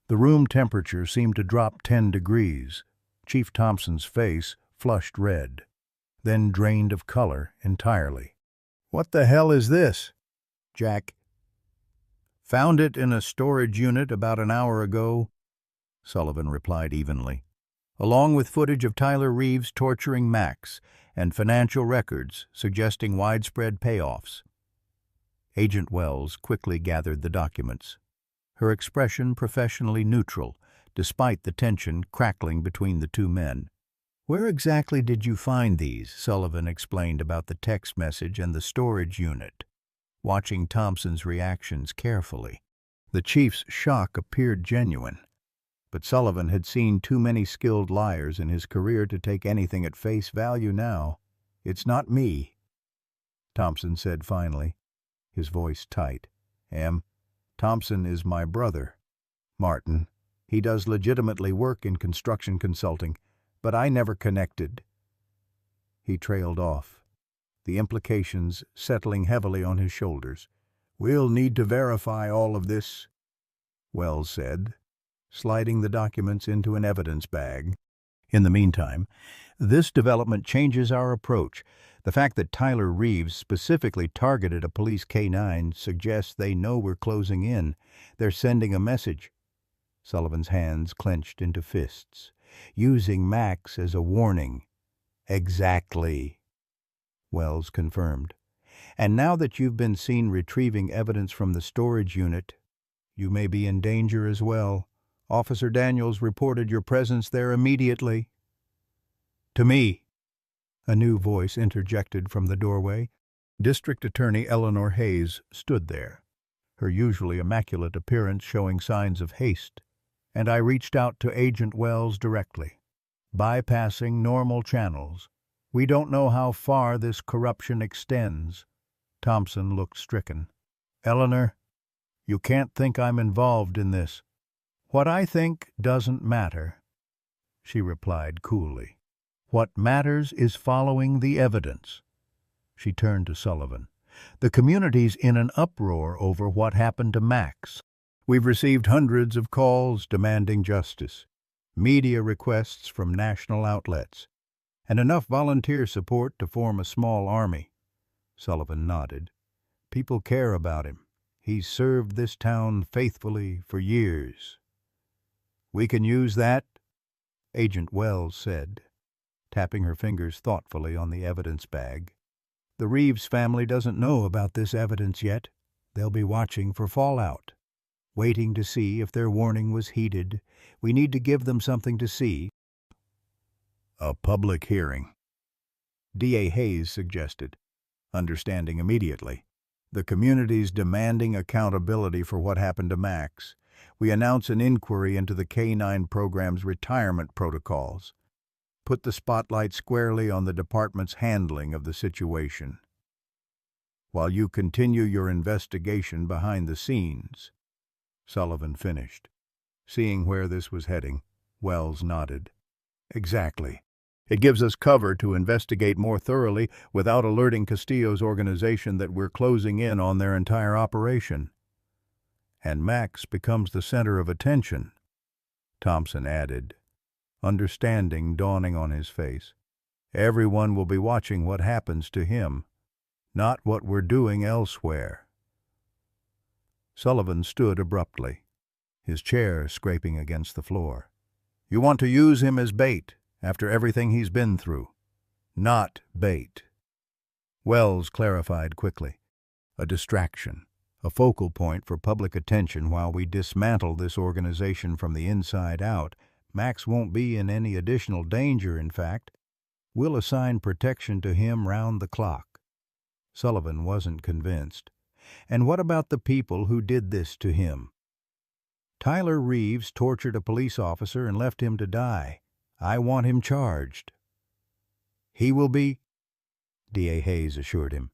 The room temperature seemed to drop 10 degrees. Chief Thompson's face flushed red, then drained of color entirely. "What the hell is this?" "Jack, found it in a storage unit about an hour ago," Sullivan replied evenly, "along with footage of Tyler Reeves torturing Max and financial records suggesting widespread payoffs." Agent Wells quickly gathered the documents, her expression professionally neutral, despite the tension crackling between the two men. "Where exactly did you find these?" Sullivan explained about the text message and the storage unit, watching Thompson's reactions carefully. The chief's shock appeared genuine, but Sullivan had seen too many skilled liars in his career to take anything at face value now. "It's not me," Thompson said finally, his voice tight. Thompson is my brother, Martin. He does legitimately work in construction consulting, but I never connected." He trailed off, the implications settling heavily on his shoulders. "We'll need to verify all of this," Wells said, sliding the documents into an evidence bag. "In the meantime, this development changes our approach. The fact that Tyler Reeves specifically targeted a police K-9 suggests they know we're closing in. They're sending a message." Sullivan's hands clenched into fists, "using Max as a warning." "Exactly," Wells confirmed. "And now that you've been seen retrieving evidence from the storage unit, you may be in danger as well. Officer Daniels reported your presence there immediately." "To me," a new voice interjected from the doorway. District Attorney Eleanor Hayes stood there, her usually immaculate appearance showing signs of haste. "And I reached out to Agent Wells directly, bypassing normal channels. We don't know how far this corruption extends." Thompson looked stricken. "Eleanor, you can't think I'm involved in this." "What I think doesn't matter," she replied coolly. "What matters is following the evidence." She turned to Sullivan. "The community's in an uproar over what happened to Max. We've received hundreds of calls demanding justice, media requests from national outlets, and enough volunteer support to form a small army." Sullivan nodded. "People care about him. He's served this town faithfully for years." "We can use that," Agent Wells said, tapping her fingers thoughtfully on the evidence bag. "The Reeves family doesn't know about this evidence yet. They'll be watching for fallout, waiting to see if their warning was heeded. We need to give them something to see." "A public hearing," D.A. Hayes suggested, understanding immediately. "The community's demanding accountability for what happened to Max. We announce an inquiry into the K-9 program's retirement protocols. Put the spotlight squarely on the department's handling of the situation, while you continue your investigation behind the scenes." Sullivan finished. Seeing where this was heading, Wells nodded. "Exactly. It gives us cover to investigate more thoroughly without alerting Castillo's organization that we're closing in on their entire operation." "And Max becomes the center of attention," Thompson added, understanding dawning on his face. "Everyone will be watching what happens to him, not what we're doing elsewhere." Sullivan stood abruptly, his chair scraping against the floor. "You want to use him as bait after everything he's been through." "Not bait," Wells clarified quickly. "A distraction, a focal point for public attention while we dismantle this organization from the inside out. Max won't be in any additional danger, in fact. We'll assign protection to him round the clock." Sullivan wasn't convinced. "And what about the people who did this to him?" "Tyler Reeves tortured a police officer and left him to die. I want him charged." "He will be," D.A. Hayes assured him.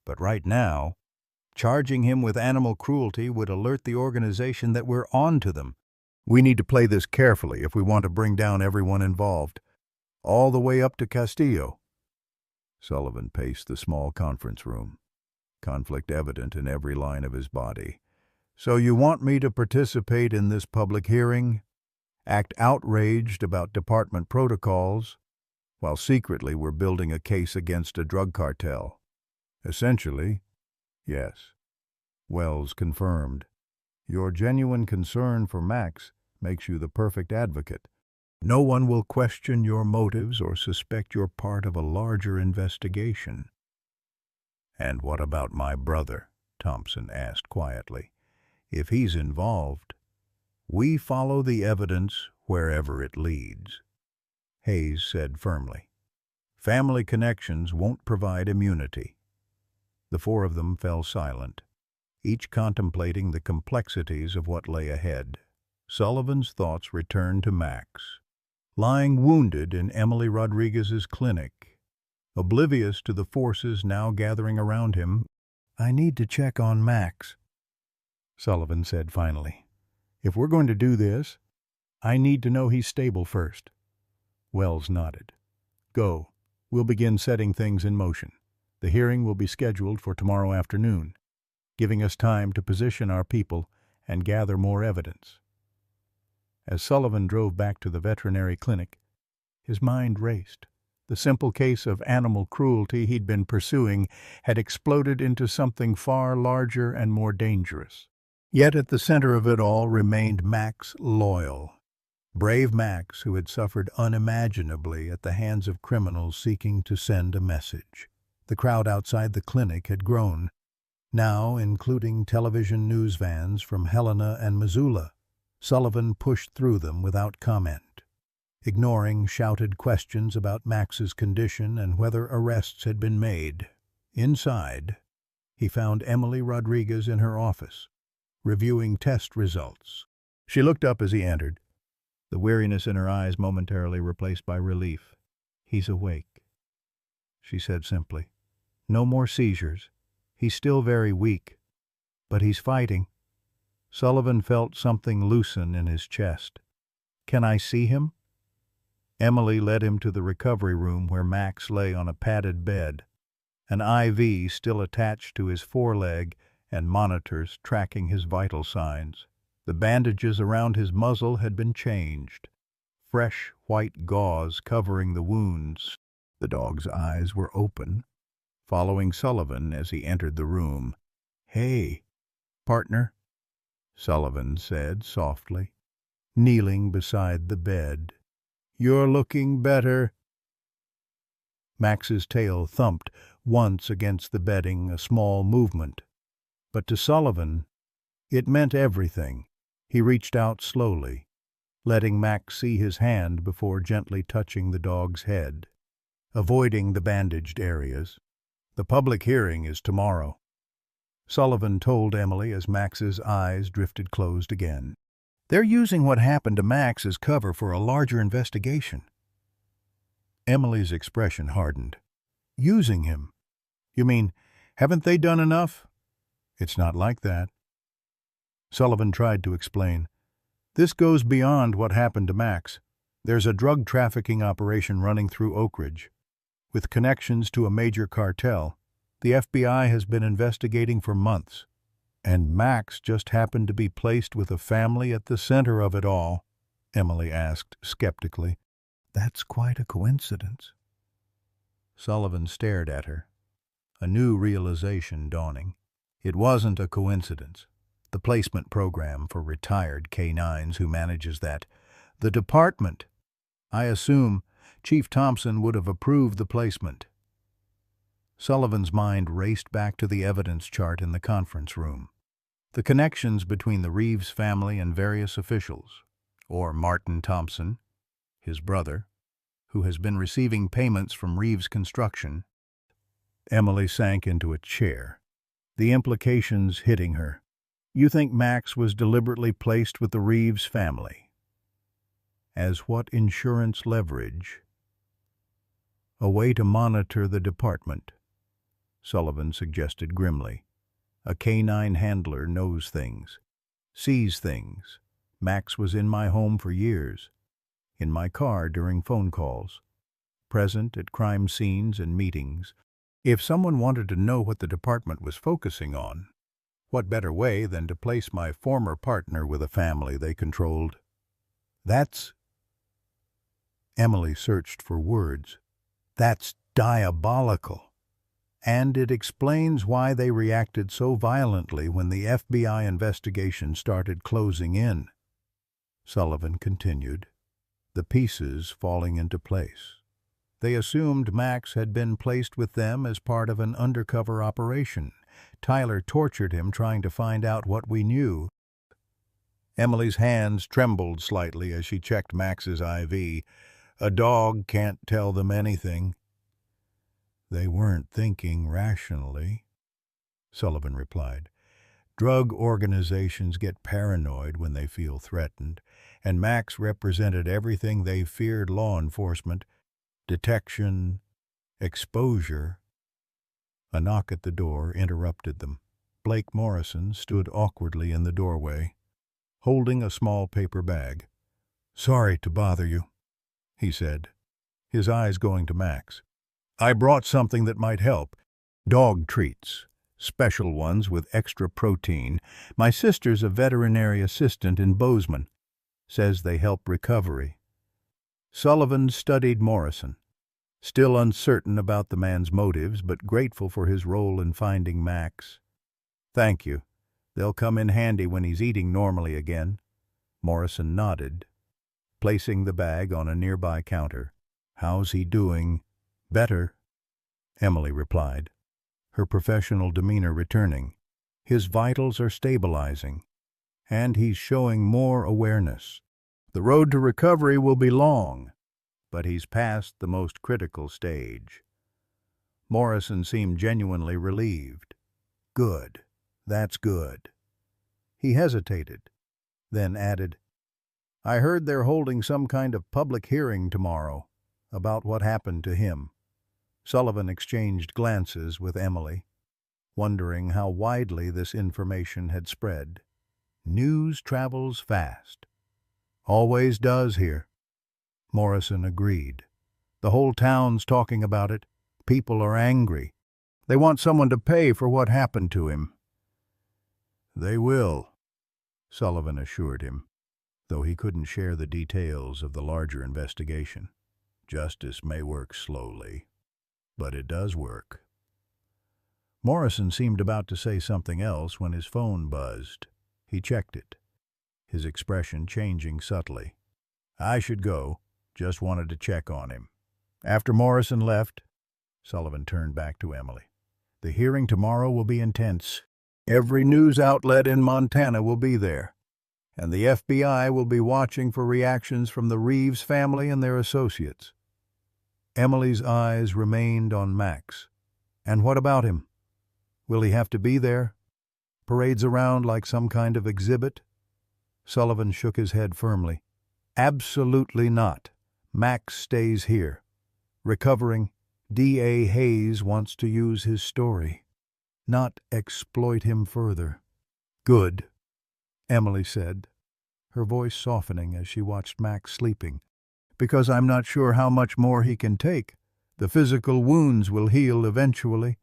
"But right now, charging him with animal cruelty would alert the organization that we're on to them. We need to play this carefully if we want to bring down everyone involved, all the way up to Castillo." Sullivan paced the small conference room, conflict evident in every line of his body. "So you want me to participate in this public hearing?" act outraged about department protocols, while secretly we're building a case against a drug cartel. Essentially, yes. Wells confirmed. Your genuine concern for Max makes you the perfect advocate. No one will question your motives or suspect you're part of a larger investigation. And what about my brother? Thompson asked quietly. If he's involved, we follow the evidence wherever it leads. Hayes said firmly. Family connections won't provide immunity. The four of them fell silent, each contemplating the complexities of what lay ahead. Sullivan's thoughts returned to Max, lying wounded in Emily Rodriguez's clinic, oblivious to the forces now gathering around him. I need to check on Max, Sullivan said finally. If we're going to do this, I need to know he's stable first. Wells nodded. Go. We'll begin setting things in motion. The hearing will be scheduled for tomorrow afternoon, giving us time to position our people and gather more evidence. As Sullivan drove back to the veterinary clinic, his mind raced. The simple case of animal cruelty he'd been pursuing had exploded into something far larger and more dangerous. Yet at the center of it all remained Max Loyal. Brave Max, who had suffered unimaginably at the hands of criminals seeking to send a message. The crowd outside the clinic had grown, now including television news vans from Helena and Missoula. Sullivan pushed through them without comment, ignoring shouted questions about Max's condition and whether arrests had been made. Inside, he found Emily Rodriguez in her office, reviewing test results. She looked up as he entered, the weariness in her eyes momentarily replaced by relief. He's awake, she said simply. No more seizures. He's still very weak, but he's fighting. Sullivan felt something loosen in his chest. Can I see him? Emily led him to the recovery room where Max lay on a padded bed, an IV still attached to his foreleg and monitors tracking his vital signs. The bandages around his muzzle had been changed, fresh white gauze covering the wounds. The dog's eyes were open, following Sullivan as he entered the room. Hey, partner, Sullivan said softly, kneeling beside the bed. You're looking better. Max's tail thumped once against the bedding, a small movement. But to Sullivan, it meant everything. He reached out slowly, letting Max see his hand before gently touching the dog's head, avoiding the bandaged areas. The public hearing is tomorrow, Sullivan told Emily as Max's eyes drifted closed again. They're using what happened to Max as cover for a larger investigation. Emily's expression hardened. Using him? You mean, haven't they done enough? It's not like that. Sullivan tried to explain. This goes beyond what happened to Max. There's a drug trafficking operation running through Oak Ridge, with connections to a major cartel. The FBI has been investigating for months, and Max just happened to be placed with a family at the center of it all, Emily asked skeptically. That's quite a coincidence. Sullivan stared at her, a new realization dawning. It wasn't a coincidence. The placement program for retired canines who manages that. The department. I assume Chief Thompson would have approved the placement. Sullivan's mind raced back to the evidence chart in the conference room. The connections between the Reeves family and various officials, or Martin Thompson, his brother, who has been receiving payments from Reeves Construction. Emily sank into a chair, the implications hitting her. You think Max was deliberately placed with the Reeves family? As what insurance leverage? A way to monitor the department, Sullivan suggested grimly. A canine handler knows things, sees things. Max was in my home for years, in my car during phone calls, present at crime scenes and meetings. If someone wanted to know what the department was focusing on, what better way than to place my former partner with a family they controlled? That's... Emily searched for words. That's diabolical. And it explains why they reacted so violently when the FBI investigation started closing in. Sullivan continued, the pieces falling into place. They assumed Max had been placed with them as part of an undercover operation. Tyler tortured him trying to find out what we knew. Emily's hands trembled slightly as she checked Max's IV. A dog can't tell them anything. They weren't thinking rationally, Sullivan replied. Drug organizations get paranoid when they feel threatened, and Max represented everything they feared law enforcement: detection, exposure. A knock at the door interrupted them. Blake Morrison stood awkwardly in the doorway, holding a small paper bag. "Sorry to bother you," he said, his eyes going to Max. "I brought something that might help. Dog treats. Special ones with extra protein. My sister's a veterinary assistant in Bozeman. Says they help recovery." Sullivan studied Morrison, still uncertain about the man's motives, but grateful for his role in finding Max. "Thank you. They'll come in handy when he's eating normally again." Morrison nodded, placing the bag on a nearby counter. "How's he doing?" "Better," Emily replied, her professional demeanor returning. "His vitals are stabilizing, and he's showing more awareness. The road to recovery will be long, but he's past the most critical stage." Morrison seemed genuinely relieved. "Good. That's good." He hesitated, then added, "I heard they're holding some kind of public hearing tomorrow about what happened to him." Sullivan exchanged glances with Emily, wondering how widely this information had spread. News travels fast. "Always does here." Morrison agreed. "The whole town's talking about it. People are angry. They want someone to pay for what happened to him." "They will," Sullivan assured him, though he couldn't share the details of the larger investigation. "Justice may work slowly, but it does work." Morrison seemed about to say something else when his phone buzzed. He checked it, his expression changing subtly. "I should go. Just wanted to check on him." After Morrison left, Sullivan turned back to Emily. "The hearing tomorrow will be intense. Every news outlet in Montana will be there, and the FBI will be watching for reactions from the Reeves family and their associates." Emily's eyes remained on Max. "And what about him? Will he have to be there? Parades around like some kind of exhibit?" Sullivan shook his head firmly. "Absolutely not. Max stays here. Recovering, D.A. Hayes wants to use his story, not exploit him further." "Good," Emily said, her voice softening as she watched Max sleeping. "Because I'm not sure how much more he can take. The physical wounds will heal eventually,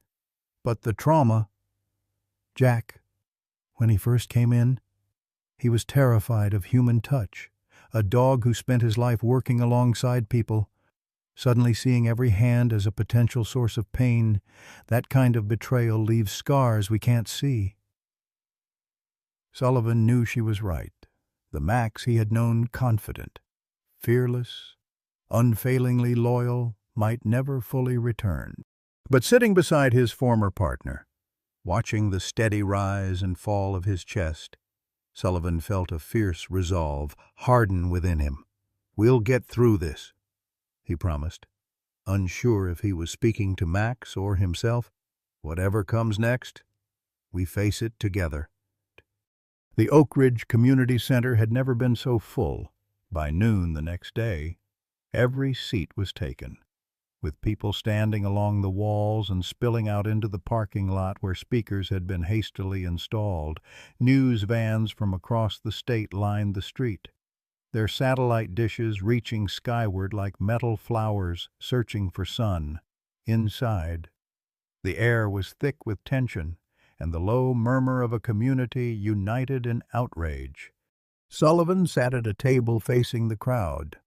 but the trauma—" Jack, when he first came in, he was terrified of human touch. A dog who spent his life working alongside people, suddenly seeing every hand as a potential source of pain. That kind of betrayal leaves scars we can't see. Sullivan knew she was right. The Max he had known confident, fearless, unfailingly loyal, might never fully return. But sitting beside his former partner, watching the steady rise and fall of his chest, Sullivan felt a fierce resolve harden within him. "We'll get through this," he promised, unsure if he was speaking to Max or himself. "Whatever comes next, we face it together." The Oak Ridge Community Center had never been so full. By noon the next day, every seat was taken, with people standing along the walls and spilling out into the parking lot where speakers had been hastily installed. News vans from across the state lined the street, their satellite dishes reaching skyward like metal flowers searching for sun. Inside, the air was thick with tension and the low murmur of a community united in outrage. Sullivan sat at a table facing the crowd,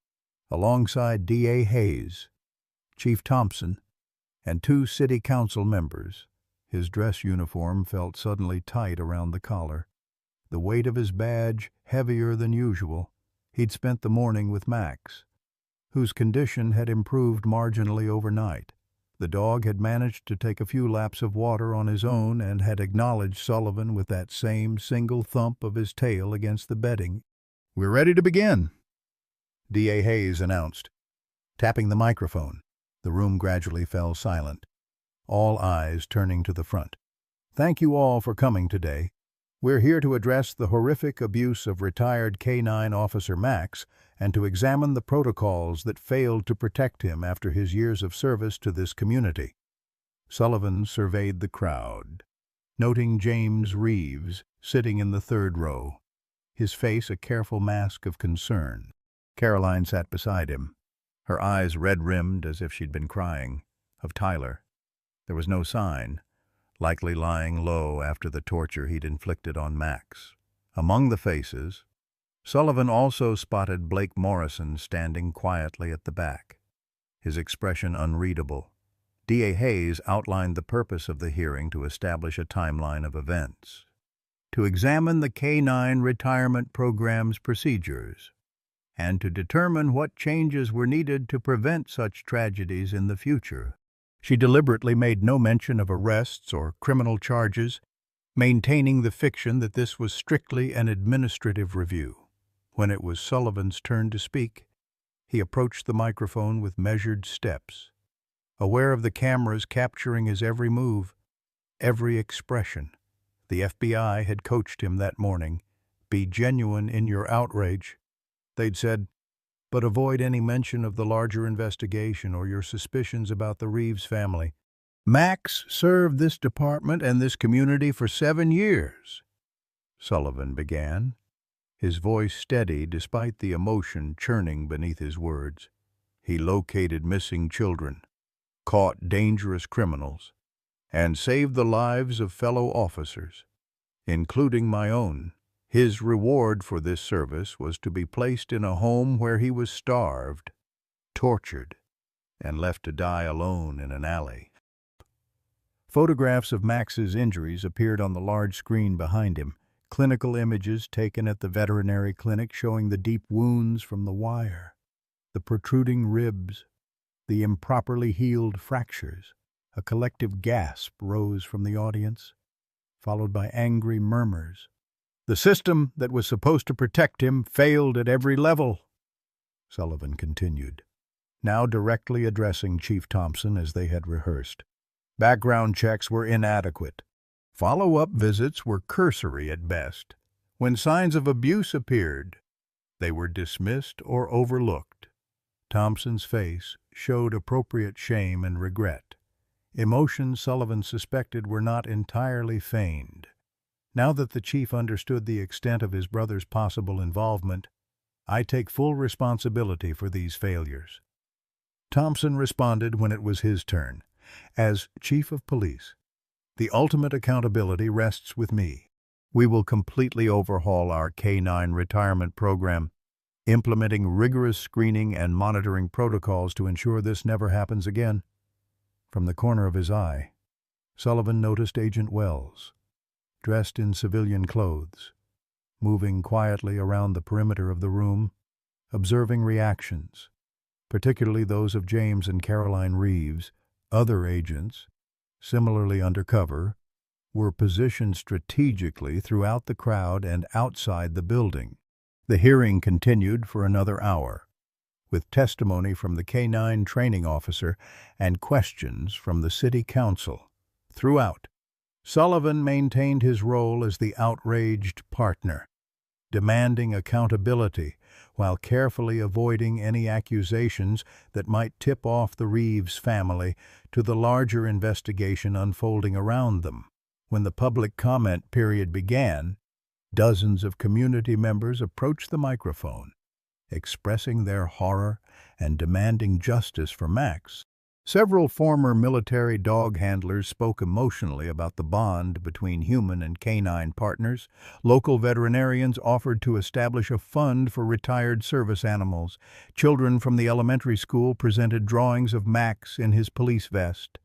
alongside D.A. Hayes, Chief Thompson, and two city council members. His dress uniform felt suddenly tight around the collar, the weight of his badge heavier than usual. He'd spent the morning with Max, whose condition had improved marginally overnight. The dog had managed to take a few laps of water on his own and had acknowledged Sullivan with that same single thump of his tail against the bedding. "We're ready to begin," D.A. Hayes announced, tapping the microphone. The room gradually fell silent, all eyes turning to the front. "Thank you all for coming today. We're here to address the horrific abuse of retired K-9 Officer Max and to examine the protocols that failed to protect him after his years of service to this community." Sullivan surveyed the crowd, noting James Reeves sitting in the third row, his face a careful mask of concern. Caroline sat beside him, her eyes red-rimmed as if she'd been crying. Of Tyler, there was no sign, likely lying low after the torture he'd inflicted on Max. Among the faces, Sullivan also spotted Blake Morrison standing quietly at the back, his expression unreadable. D.A. Hayes outlined the purpose of the hearing to establish a timeline of events, to examine the K-9 retirement program's procedures, and to determine what changes were needed to prevent such tragedies in the future. She deliberately made no mention of arrests or criminal charges, maintaining the fiction that this was strictly an administrative review. When it was Sullivan's turn to speak, he approached the microphone with measured steps, aware of the cameras capturing his every move, every expression. The FBI had coached him that morning. "Be genuine in your outrage," they'd said, "but avoid any mention of the larger investigation or your suspicions about the Reeves family. Max served this department and this community for 7 years," Sullivan began, his voice steady despite the emotion churning beneath his words. "He located missing children, caught dangerous criminals, and saved the lives of fellow officers, including my own. His reward for this service was to be placed in a home where he was starved, tortured, and left to die alone in an alley." Photographs of Max's injuries appeared on the large screen behind him, clinical images taken at the veterinary clinic showing the deep wounds from the wire, the protruding ribs, the improperly healed fractures. A collective gasp rose from the audience, followed by angry murmurs. "The system that was supposed to protect him failed at every level," Sullivan continued, now directly addressing Chief Thompson as they had rehearsed. "Background checks were inadequate. Follow-up visits were cursory at best. When signs of abuse appeared, they were dismissed or overlooked." Thompson's face showed appropriate shame and regret, emotions Sullivan suspected were not entirely feigned. Now that the chief understood the extent of his brother's possible involvement, "I take full responsibility for these failures." Thompson responded when it was his turn. "As chief of police, the ultimate accountability rests with me. We will completely overhaul our K-9 retirement program, implementing rigorous screening and monitoring protocols to ensure this never happens again." From the corner of his eye, Sullivan noticed Agent Wells, dressed in civilian clothes, moving quietly around the perimeter of the room, observing reactions, particularly those of James and Caroline Reeves. Other agents, similarly undercover, were positioned strategically throughout the crowd and outside the building. The hearing continued for another hour, with testimony from the K-9 training officer and questions from the city council. Throughout, Sullivan maintained his role as the outraged partner, demanding accountability while carefully avoiding any accusations that might tip off the Reeves family to the larger investigation unfolding around them. When the public comment period began, dozens of community members approached the microphone, expressing their horror and demanding justice for Max. Several former military dog handlers spoke emotionally about the bond between human and canine partners. Local veterinarians offered to establish a fund for retired service animals. Children from the elementary school presented drawings of Max in his police vest.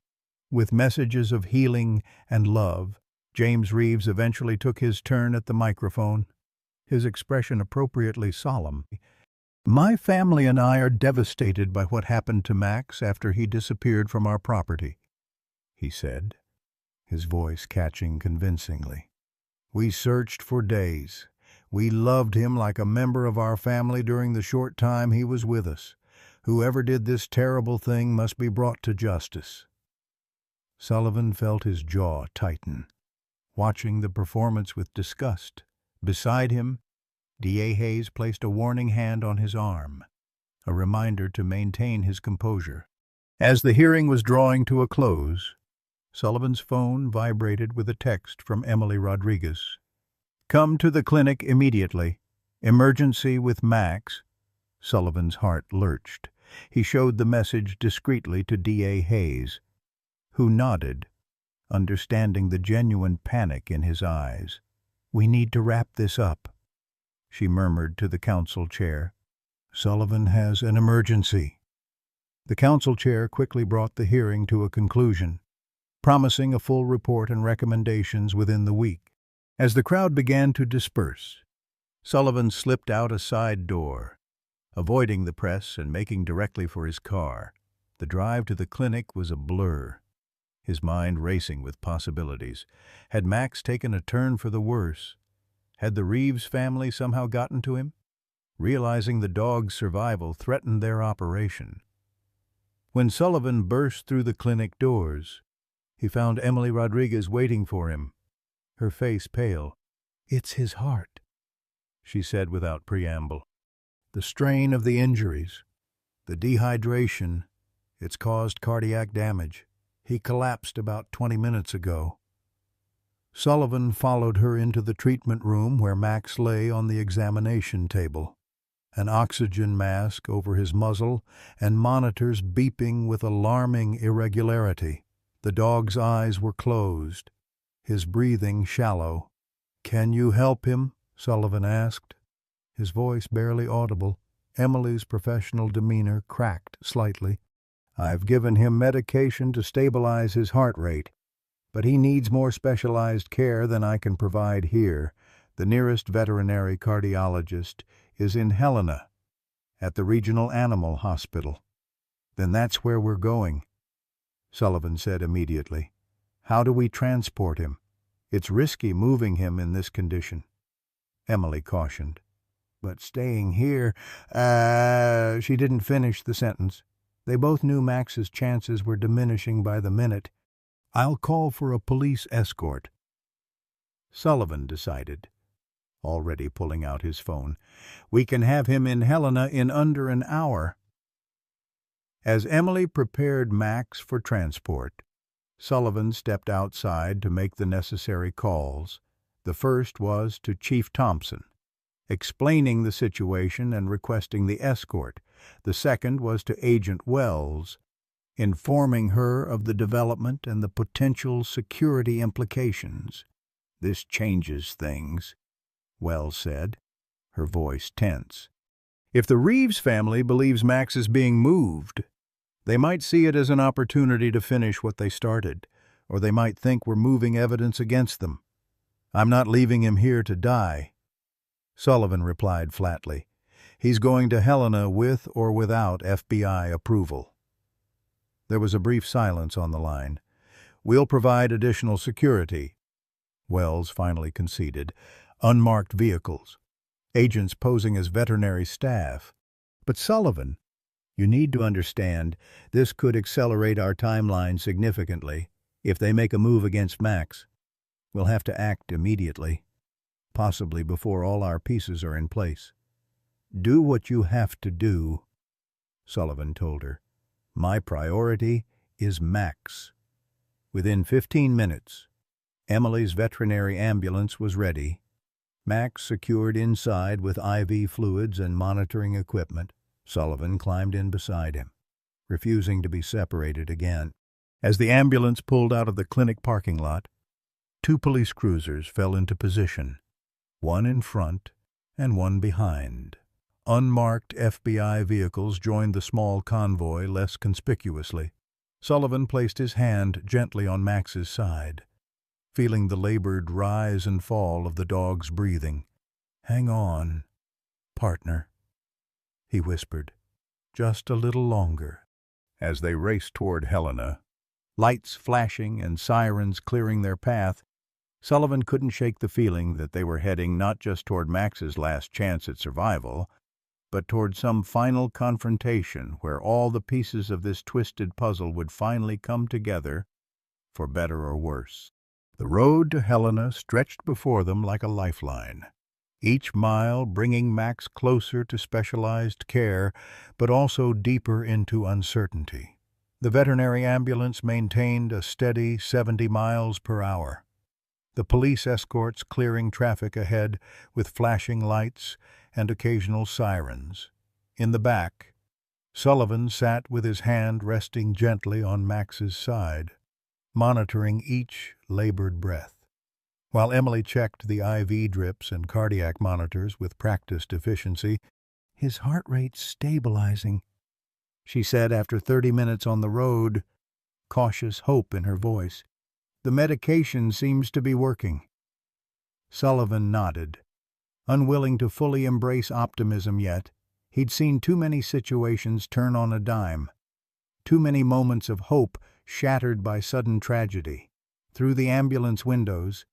With messages of healing and love, James Reeves eventually took his turn at the microphone, his expression appropriately solemn. "My family and I are devastated by what happened to Max after he disappeared from our property," he said, his voice catching convincingly. "We searched for days. We loved him like a member of our family during the short time he was with us. Whoever did this terrible thing must be brought to justice." Sullivan felt his jaw tighten, watching the performance with disgust. Beside him, D.A. Hayes placed a warning hand on his arm, a reminder to maintain his composure. As the hearing was drawing to a close, Sullivan's phone vibrated with a text from Emily Rodriguez. "Come to the clinic immediately. Emergency with Max." Sullivan's heart lurched. He showed the message discreetly to D.A. Hayes, who nodded, understanding the genuine panic in his eyes. "We need to wrap this up," she murmured to the council chair. "Sullivan has an emergency." The council chair quickly brought the hearing to a conclusion, promising a full report and recommendations within the week. As the crowd began to disperse, Sullivan slipped out a side door, avoiding the press and making directly for his car. The drive to the clinic was a blur, his mind racing with possibilities. Had Max taken a turn for the worse? Had the Reeves family somehow gotten to him? Realizing the dog's survival threatened their operation. When Sullivan burst through the clinic doors, he found Emily Rodriguez waiting for him, her face pale. "It's his heart," she said without preamble. "The strain of the injuries, the dehydration, it's caused cardiac damage. He collapsed about 20 minutes ago." Sullivan followed her into the treatment room where Max lay on the examination table, an oxygen mask over his muzzle and monitors beeping with alarming irregularity. The dog's eyes were closed, his breathing shallow. "Can you help him?" Sullivan asked, his voice barely audible. Emily's professional demeanor cracked slightly. "I've given him medication to stabilize his heart rate, but he needs more specialized care than I can provide here. The nearest veterinary cardiologist is in Helena, at the Regional Animal Hospital." "Then that's where we're going," Sullivan said immediately. "How do we transport him? It's risky moving him in this condition." Emily cautioned. "But staying here—" She didn't finish the sentence. They both knew Max's chances were diminishing by the minute. "I'll call for a police escort," Sullivan decided, already pulling out his phone. "We can have him in Helena in under an hour." As Emily prepared Max for transport, Sullivan stepped outside to make the necessary calls. The first was to Chief Thompson, explaining the situation and requesting the escort. The second was to Agent Wells, informing her of the development and the potential security implications. "This changes things," Wells said, her voice tense. "If the Reeves family believes Max is being moved, they might see it as an opportunity to finish what they started, or they might think we're moving evidence against them. I'm not leaving him here to die." Sullivan replied flatly. "He's going to Helena with or without FBI approval." There was a brief silence on the line. "We'll provide additional security," Wells finally conceded. "Unmarked vehicles, agents posing as veterinary staff." "But Sullivan, you need to understand, this could accelerate our timeline significantly if they make a move against Max. We'll have to act immediately, possibly before all our pieces are in place." "Do what you have to do," Sullivan told her. "My priority is Max." Within 15 minutes, Emily's veterinary ambulance was ready, Max secured inside with IV fluids and monitoring equipment. Sullivan climbed in beside him. refusing to be separated again. As the ambulance pulled out of the clinic parking lot, two police cruisers fell into position, one in front and one behind. Unmarked FBI vehicles joined the small convoy less conspicuously. Sullivan placed his hand gently on Max's side, feeling the labored rise and fall of the dog's breathing. "Hang on, partner," he whispered. "Just a little longer." As they raced toward Helena, lights flashing and sirens clearing their path, Sullivan couldn't shake the feeling that they were heading not just toward Max's last chance at survival, but toward some final confrontation where all the pieces of this twisted puzzle would finally come together, for better or worse. The road to Helena stretched before them like a lifeline, each mile bringing Max closer to specialized care, but also deeper into uncertainty. The veterinary ambulance maintained a steady 70 miles per hour. The police escorts clearing traffic ahead with flashing lights and occasional sirens. In the back, Sullivan sat with his hand resting gently on Max's side, monitoring each labored breath, while Emily checked the IV drips and cardiac monitors with practiced efficiency. "His heart rate stabilizing," she said after 30 minutes on the road, cautious hope in her voice. "The medication seems to be working." Sullivan nodded, unwilling to fully embrace optimism yet. He'd seen too many situations turn on a dime, too many moments of hope shattered by sudden tragedy. Through the ambulance windows,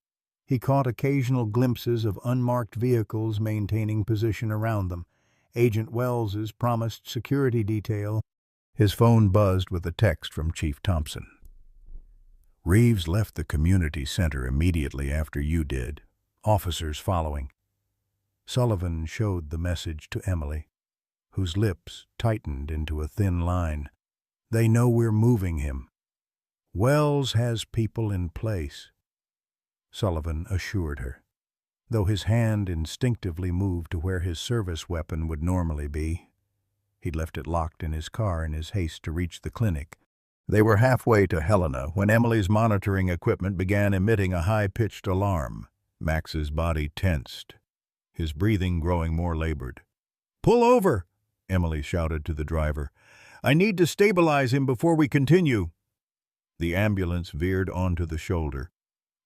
he caught occasional glimpses of unmarked vehicles maintaining position around them. Agent Wells's promised security detail. His phone buzzed with a text from Chief Thompson. "Reeves left the community center immediately after you did, officers following." Sullivan showed the message to Emily, whose lips tightened into a thin line. "They know we're moving him. Wells has people in place," Sullivan assured her, though his hand instinctively moved to where his service weapon would normally be. He'd left it locked in his car in his haste to reach the clinic. They were halfway to Helena when Emily's monitoring equipment began emitting a high-pitched alarm. Max's body tensed, his breathing growing more labored. "Pull over!" Emily shouted to the driver. "I need to stabilize him before we continue." The ambulance veered onto the shoulder,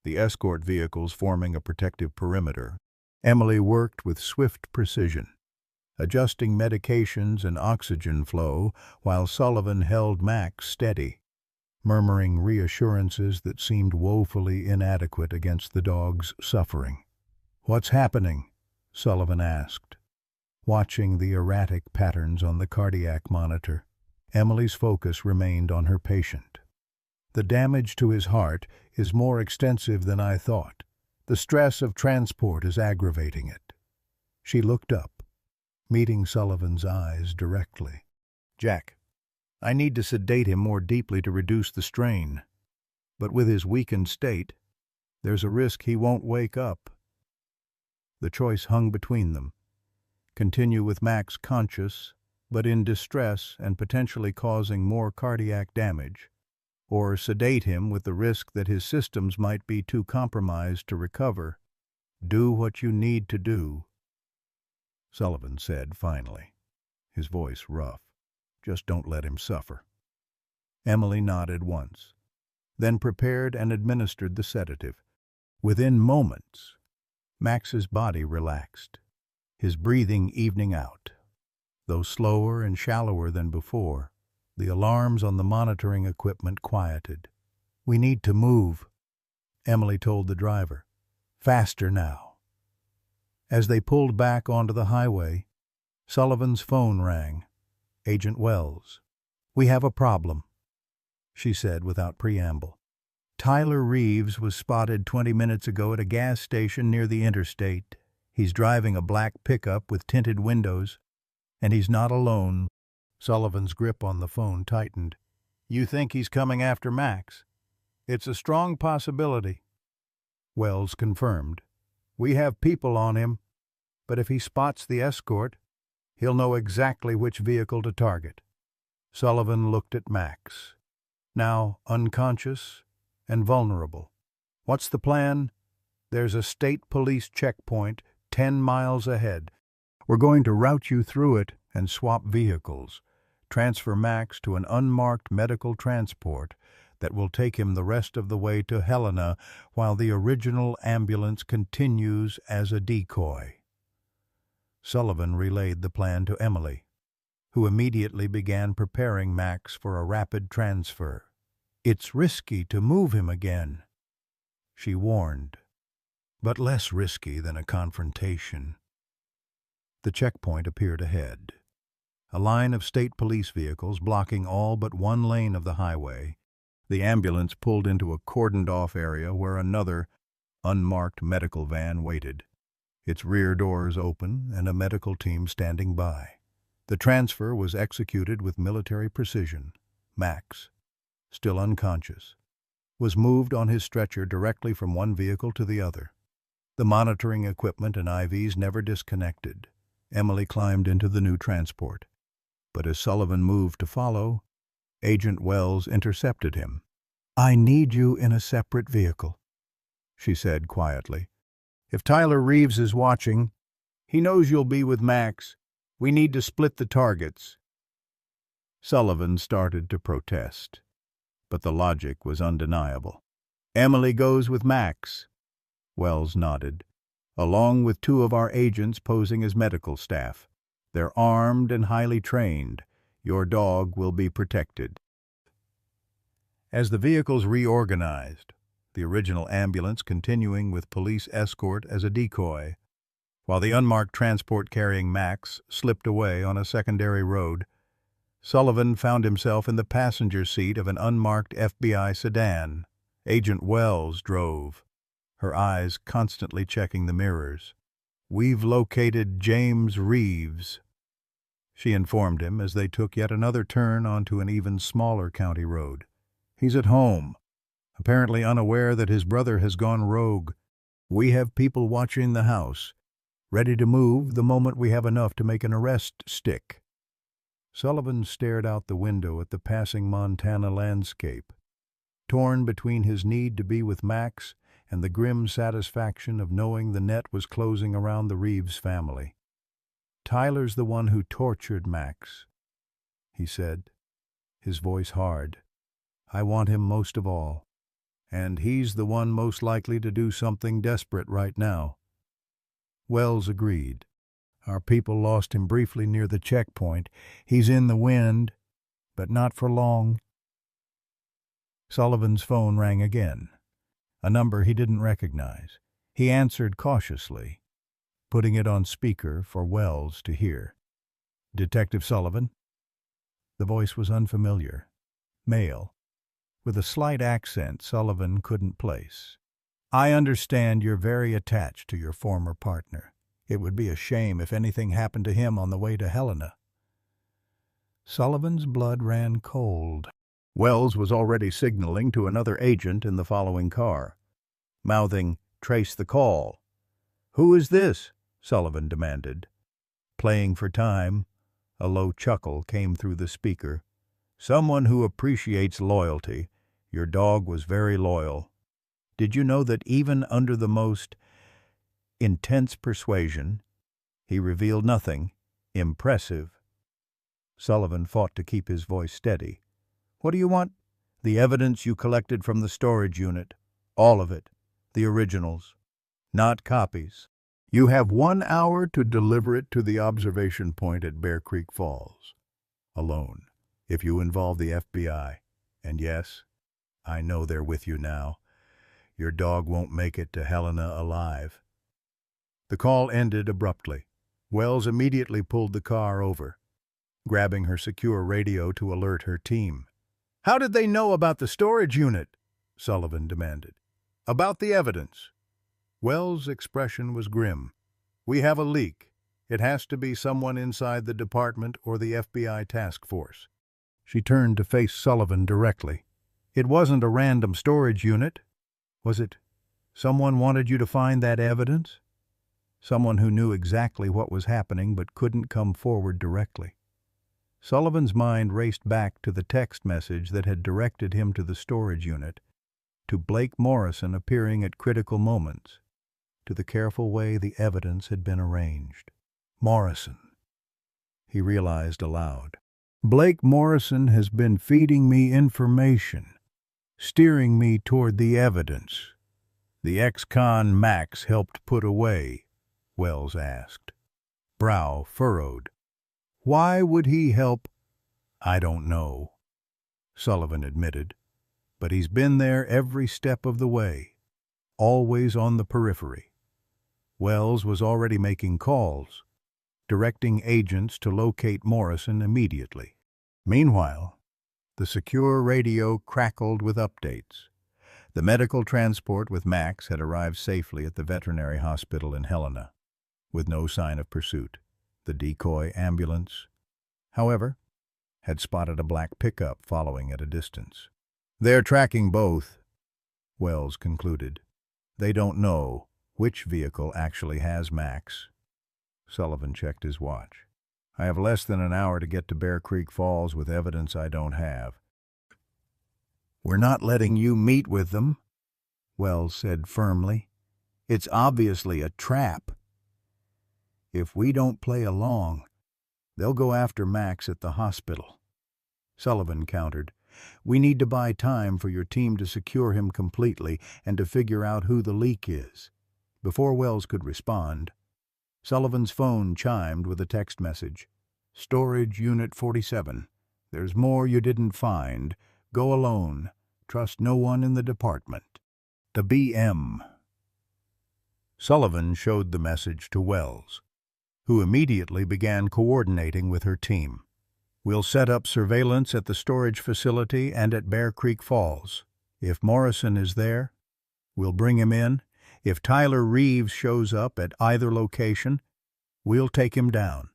the escort vehicles forming a protective perimeter. Emily worked with swift precision, adjusting medications and oxygen flow while Sullivan held Max steady, murmuring reassurances that seemed woefully inadequate against the dog's suffering. "What's happening?" Sullivan asked, watching the erratic patterns on the cardiac monitor. Emily's focus remained on her patient. "The damage to his heart is more extensive than I thought. The stress of transport is aggravating it." She looked up, meeting Sullivan's eyes directly. "Jack, I need to sedate him more deeply to reduce the strain. But with his weakened state, there's a risk he won't wake up." The choice hung between them. Continue with Max conscious, but in distress and potentially causing more cardiac damage, or sedate him with the risk that his systems might be too compromised to recover. "Do what you need to do," Sullivan said finally, his voice rough. "Just don't let him suffer." Emily nodded once, then prepared and administered the sedative. Within moments, Max's body relaxed, his breathing evening out. Though slower and shallower than before, the alarms on the monitoring equipment quieted. "We need to move," Emily told the driver. "Faster now." As they pulled back onto the highway, Sullivan's phone rang. Agent Wells. "We have a problem," she said without preamble. "Tyler Reeves was spotted 20 minutes ago at a gas station near the interstate. He's driving a black pickup with tinted windows, and he's not alone." Sullivan's grip on the phone tightened. "You think he's coming after Max?" "It's a strong possibility," Wells confirmed. "We have people on him, but if he spots the escort, he'll know exactly which vehicle to target." Sullivan looked at Max, now unconscious and vulnerable. "What's the plan?" "There's a state police checkpoint 10 miles ahead. We're going to route you through it and swap vehicles. Transfer Max to an unmarked medical transport that will take him the rest of the way to Helena while the original ambulance continues as a decoy." Sullivan relayed the plan to Emily, who immediately began preparing Max for a rapid transfer. "It's risky to move him again," she warned, "but less risky than a confrontation." The checkpoint appeared ahead. A line of state police vehicles blocking all but one lane of the highway. The ambulance pulled into a cordoned-off area where another, unmarked medical van waited, its rear doors open and a medical team standing by. The transfer was executed with military precision. Max, still unconscious, was moved on his stretcher directly from one vehicle to the other. The monitoring equipment and IVs never disconnected. Emily climbed into the new transport. But as Sullivan moved to follow, Agent Wells intercepted him. "I need you in a separate vehicle," she said quietly. "If Tyler Reeves is watching, he knows you'll be with Max. We need to split the targets." Sullivan started to protest, but the logic was undeniable. "Emily goes with Max." Wells nodded. "Along with 2 of our agents posing as medical staff. They're armed and highly trained. Your dog will be protected." As the vehicles reorganized, the original ambulance continuing with police escort as a decoy, while the unmarked transport carrying Max slipped away on a secondary road, Sullivan found himself in the passenger seat of an unmarked FBI sedan. Agent Wells drove, her eyes constantly checking the mirrors. "We've located James Reeves," she informed him as they took yet another turn onto an even smaller county road. "He's at home, apparently unaware that his brother has gone rogue. We have people watching the house, ready to move the moment we have enough to make an arrest stick." Sullivan stared out the window at the passing Montana landscape, torn between his need to be with Max and the grim satisfaction of knowing the net was closing around the Reeves family. "Tyler's the one who tortured Max," he said, his voice hard. "I want him most of all, and he's the one most likely to do something desperate right now." Wells agreed. "Our people lost him briefly near the checkpoint. He's in the wind, but not for long." Sullivan's phone rang again, a number he didn't recognize. He answered cautiously, putting it on speaker for Wells to hear. "Detective Sullivan?" The voice was unfamiliar, male, with a slight accent Sullivan couldn't place. "I understand you're very attached to your former partner. It would be a shame if anything happened to him on the way to Helena." Sullivan's blood ran cold. Wells was already signaling to another agent in the following car, mouthing, "Trace the call." "Who is this?" Sullivan demanded. Playing for time, a low chuckle came through the speaker. "Someone who appreciates loyalty. Your dog was very loyal. Did you know that even under the most intense persuasion, he revealed nothing impressive?" Sullivan fought to keep his voice steady. "What do you want?" "The evidence you collected from the storage unit. All of it. The originals. Not copies. You have 1 hour to deliver it to the observation point at Bear Creek Falls. Alone. If you involve the FBI, and yes, I know they're with you now, your dog won't make it to Helena alive." The call ended abruptly. Wells immediately pulled the car over, grabbing her secure radio to alert her team. "How did they know about the storage unit?" Sullivan demanded. "About the evidence." Wells' expression was grim. "We have a leak. It has to be someone inside the department or the FBI task force." She turned to face Sullivan directly. "It wasn't a random storage unit, was it? Someone wanted you to find that evidence? Someone who knew exactly what was happening but couldn't come forward directly?" Sullivan's mind raced back to the text message that had directed him to the storage unit, to Blake Morrison appearing at critical moments, to the careful way the evidence had been arranged. Morrison, he realized aloud. Blake Morrison has been feeding me information, steering me toward the evidence. The ex-con Max helped put away, Wells asked. Brow furrowed. Why would he help? I don't know, Sullivan admitted, but he's been there every step of the way, always on the periphery. Wells was already making calls, directing agents to locate Morrison immediately. Meanwhile, the secure radio crackled with updates. The medical transport with Max had arrived safely at the veterinary hospital in Helena, with no sign of pursuit. The decoy ambulance, however, had spotted a black pickup following at a distance. They're tracking both, Wells concluded. They don't know which vehicle actually has Max. Sullivan checked his watch. I have less than an hour to get to Bear Creek Falls with evidence I don't have. We're not letting you meet with them, Wells said firmly. It's obviously a trap. If we don't play along, they'll go after Max at the hospital. Sullivan countered. We need to buy time for your team to secure him completely and to figure out who the leak is. Before Wells could respond, Sullivan's phone chimed with a text message. Storage Unit 47. There's more you didn't find. Go alone. Trust no one in the department. The BM. Sullivan showed the message to Wells, who immediately began coordinating with her team. We'll set up surveillance at the storage facility and at Bear Creek Falls. If Morrison is there, we'll bring him in. If Tyler Reeves shows up at either location, we'll take him down.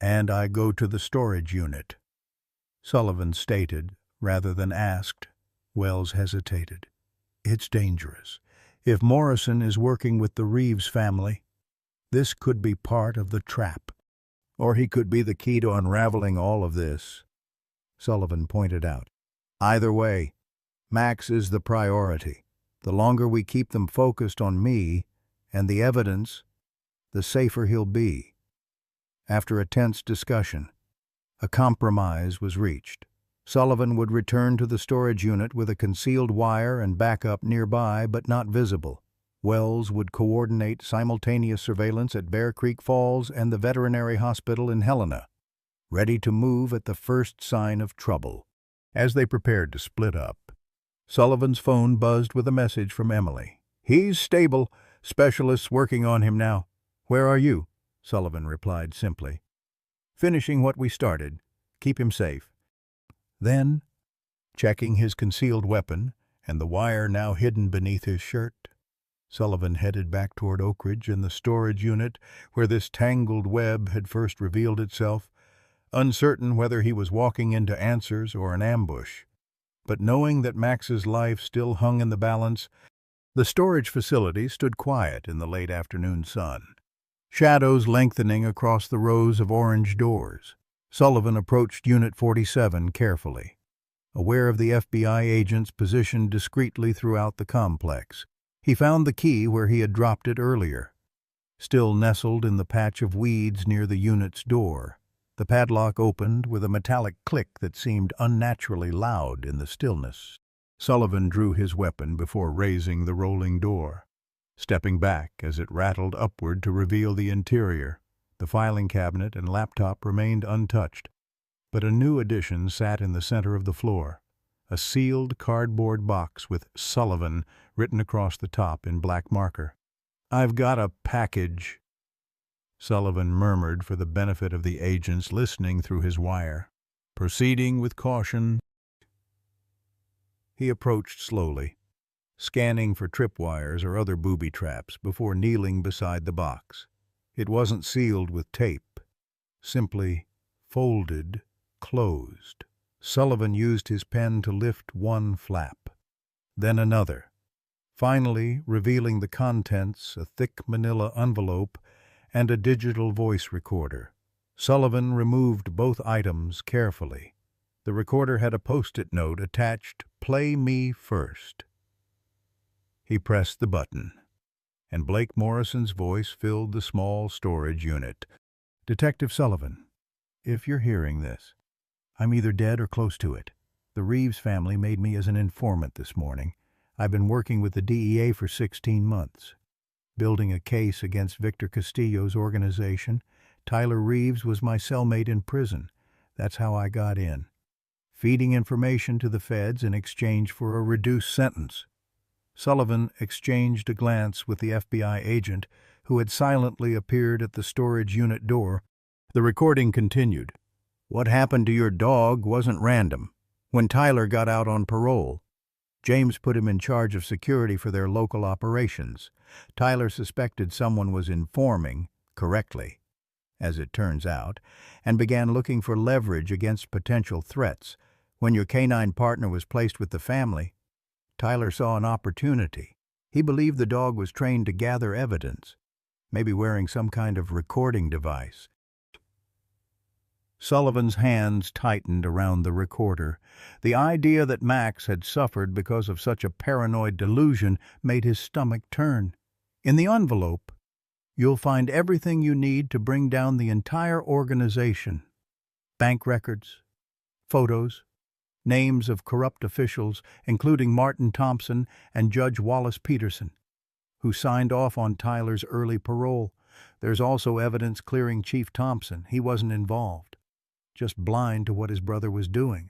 And I go to the storage unit, Sullivan stated rather than asked. Wells hesitated. It's dangerous. If Morrison is working with the Reeves family, this could be part of the trap. Or he could be the key to unraveling all of this, Sullivan pointed out. Either way, Max is the priority. The longer we keep them focused on me and the evidence, the safer he'll be. After a tense discussion, a compromise was reached. Sullivan would return to the storage unit with a concealed wire and backup nearby but not visible. Wells would coordinate simultaneous surveillance at Bear Creek Falls and the veterinary hospital in Helena, ready to move at the first sign of trouble. As they prepared to split up, Sullivan's phone buzzed with a message from Emily. He's stable. Specialists working on him now. Where are you? Sullivan replied simply. Finishing what we started. Keep him safe. Then, checking his concealed weapon and the wire now hidden beneath his shirt, Sullivan headed back toward Oak Ridge and the storage unit where this tangled web had first revealed itself, uncertain whether he was walking into answers or an ambush. But knowing that Max's life still hung in the balance, the storage facility stood quiet in the late afternoon sun, shadows lengthening across the rows of orange doors. Sullivan approached Unit 47 carefully, aware of the FBI agents positioned discreetly throughout the complex. He found the key where he had dropped it earlier, still nestled in the patch of weeds near the unit's door. The padlock opened with a metallic click that seemed unnaturally loud in the stillness. Sullivan drew his weapon before raising the rolling door, stepping back as it rattled upward to reveal the interior. The filing cabinet and laptop remained untouched, but a new addition sat in the center of the floor, a sealed cardboard box with Sullivan written across the top in black marker. I've got a package, Sullivan murmured for the benefit of the agents listening through his wire. Proceeding with caution. He approached slowly, scanning for tripwires or other booby traps before kneeling beside the box. It wasn't sealed with tape, simply folded, closed. Sullivan used his pen to lift one flap, then another, finally revealing the contents, a thick manila envelope and a digital voice recorder. Sullivan removed both items carefully. The recorder had a post-it note attached, "Play me first." He pressed the button, and Blake Morrison's voice filled the small storage unit. "Detective Sullivan, if you're hearing this, I'm either dead or close to it. The Reeves family made me as an informant this morning. I've been working with the DEA for 16 months, building a case against Victor Castillo's organization. Tyler Reeves was my cellmate in prison. That's how I got in. Feeding information to the feds in exchange for a reduced sentence." Sullivan exchanged a glance with the FBI agent who had silently appeared at the storage unit door. The recording continued. "What happened to your dog wasn't random. When Tyler got out on parole, James put him in charge of security for their local operations. Tyler suspected someone was informing, correctly, as it turns out, and began looking for leverage against potential threats. When your canine partner was placed with the family, Tyler saw an opportunity. He believed the dog was trained to gather evidence, maybe wearing some kind of recording device." Sullivan's hands tightened around the recorder. The idea that Max had suffered because of such a paranoid delusion made his stomach turn. "In the envelope, you'll find everything you need to bring down the entire organization. Bank records, photos, names of corrupt officials, including Martin Thompson and Judge Wallace Peterson, who signed off on Tyler's early parole. There's also evidence clearing Chief Thompson. He wasn't involved, just blind to what his brother was doing."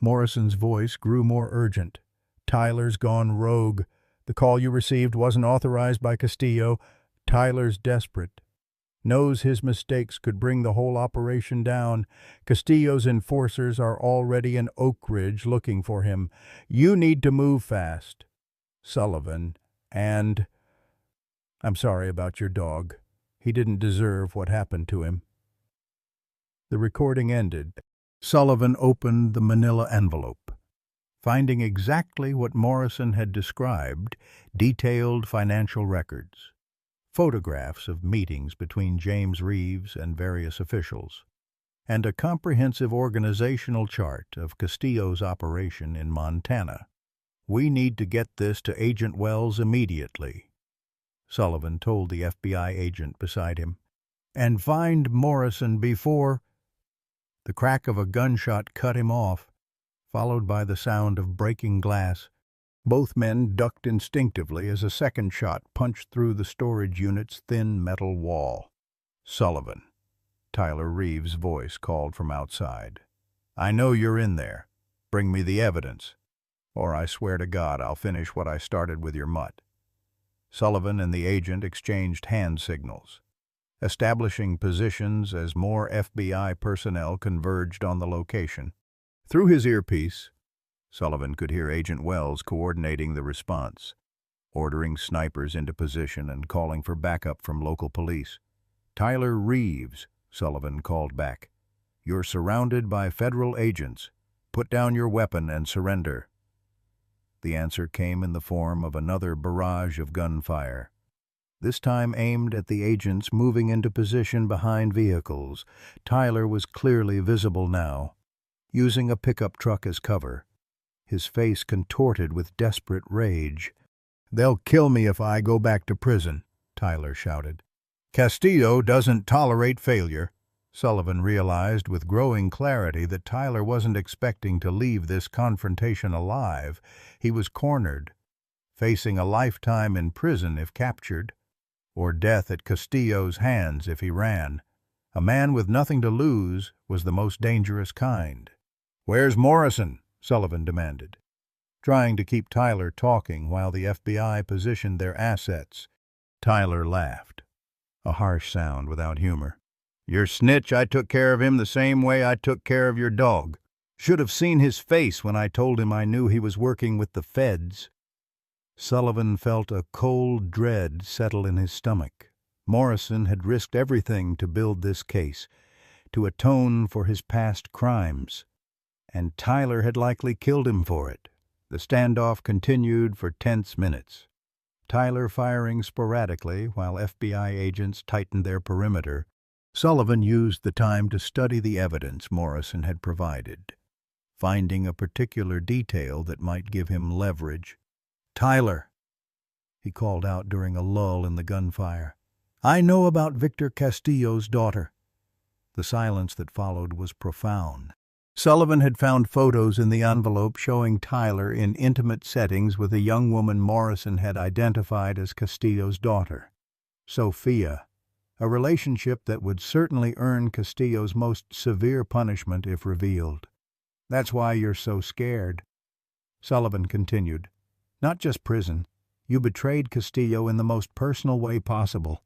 Morrison's voice grew more urgent. "Tyler's gone rogue. The call you received wasn't authorized by Castillo. Tyler's desperate. Knows his mistakes could bring the whole operation down. Castillo's enforcers are already in Oak Ridge looking for him. You need to move fast, Sullivan, and I'm sorry about your dog. He didn't deserve what happened to him." The recording ended. Sullivan opened the manila envelope, finding exactly what Morrison had described: detailed financial records, photographs of meetings between James Reeves and various officials, and a comprehensive organizational chart of Castillo's operation in Montana. "We need to get this to Agent Wells immediately," Sullivan told the FBI agent beside him, "and find Morrison before—" The crack of a gunshot cut him off, followed by the sound of breaking glass. Both men ducked instinctively as a second shot punched through the storage unit's thin metal wall. "Sullivan," Tyler Reeves' voice called from outside. "I know you're in there. Bring me the evidence, or I swear to God I'll finish what I started with your mutt." Sullivan and the agent exchanged hand signals, establishing positions as more FBI personnel converged on the location. Through his earpiece, Sullivan could hear Agent Wells coordinating the response, ordering snipers into position and calling for backup from local police. "Tyler Reeves," Sullivan called back. "You're surrounded by federal agents. Put down your weapon and surrender." The answer came in the form of another barrage of gunfire, this time aimed at the agents moving into position behind vehicles. Tyler was clearly visible now, using a pickup truck as cover, his face contorted with desperate rage. "They'll kill me if I go back to prison," Tyler shouted. "Castillo doesn't tolerate failure." Sullivan realized with growing clarity that Tyler wasn't expecting to leave this confrontation alive. He was cornered, facing a lifetime in prison if captured, or death at Castillo's hands if he ran. A man with nothing to lose was the most dangerous kind. "Where's Morrison?" Sullivan demanded, trying to keep Tyler talking while the FBI positioned their assets. Tyler laughed, a harsh sound without humor. "Your snitch, I took care of him the same way I took care of your dog. Should have seen his face when I told him I knew he was working with the feds." Sullivan felt a cold dread settle in his stomach. Morrison had risked everything to build this case, to atone for his past crimes, and Tyler had likely killed him for it. The standoff continued for tense minutes, Tyler firing sporadically while FBI agents tightened their perimeter. Sullivan used the time to study the evidence Morrison had provided, finding a particular detail that might give him leverage. "Tyler," he called out during a lull in the gunfire, "I know about Victor Castillo's daughter." The silence that followed was profound. Sullivan had found photos in the envelope showing Tyler in intimate settings with a young woman Morrison had identified as Castillo's daughter, Sophia, a relationship that would certainly earn Castillo's most severe punishment if revealed. "That's why you're so scared," Sullivan continued. "Not just prison. You betrayed Castillo in the most personal way possible."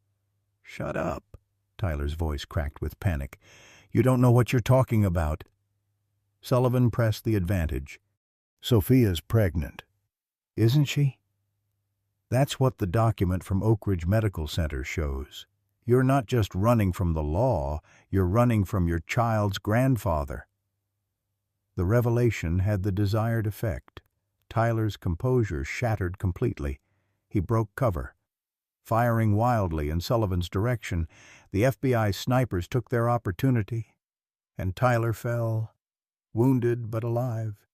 "Shut up," Tyler's voice cracked with panic. "You don't know what you're talking about." Sullivan pressed the advantage. "Sophia's pregnant, isn't she? That's what the document from Oak Ridge Medical Center shows. You're not just running from the law, you're running from your child's grandfather." The revelation had the desired effect. Tyler's composure shattered completely. He broke cover. Firing wildly in Sullivan's direction, the FBI snipers took their opportunity, and Tyler fell, wounded but alive,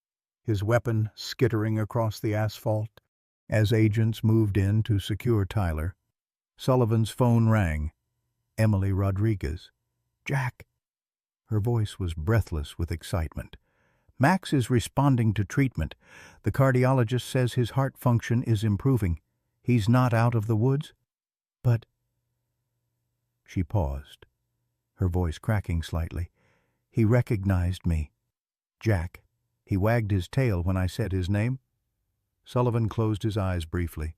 his weapon skittering across the asphalt. As agents moved in to secure Tyler, Sullivan's phone rang. Emily Rodriguez. "Jack." Her voice was breathless with excitement. "Max is responding to treatment. The cardiologist says his heart function is improving. He's not out of the woods. But—" She paused, her voice cracking slightly. "He recognized me. Jack. He wagged his tail when I said his name." Sullivan closed his eyes briefly,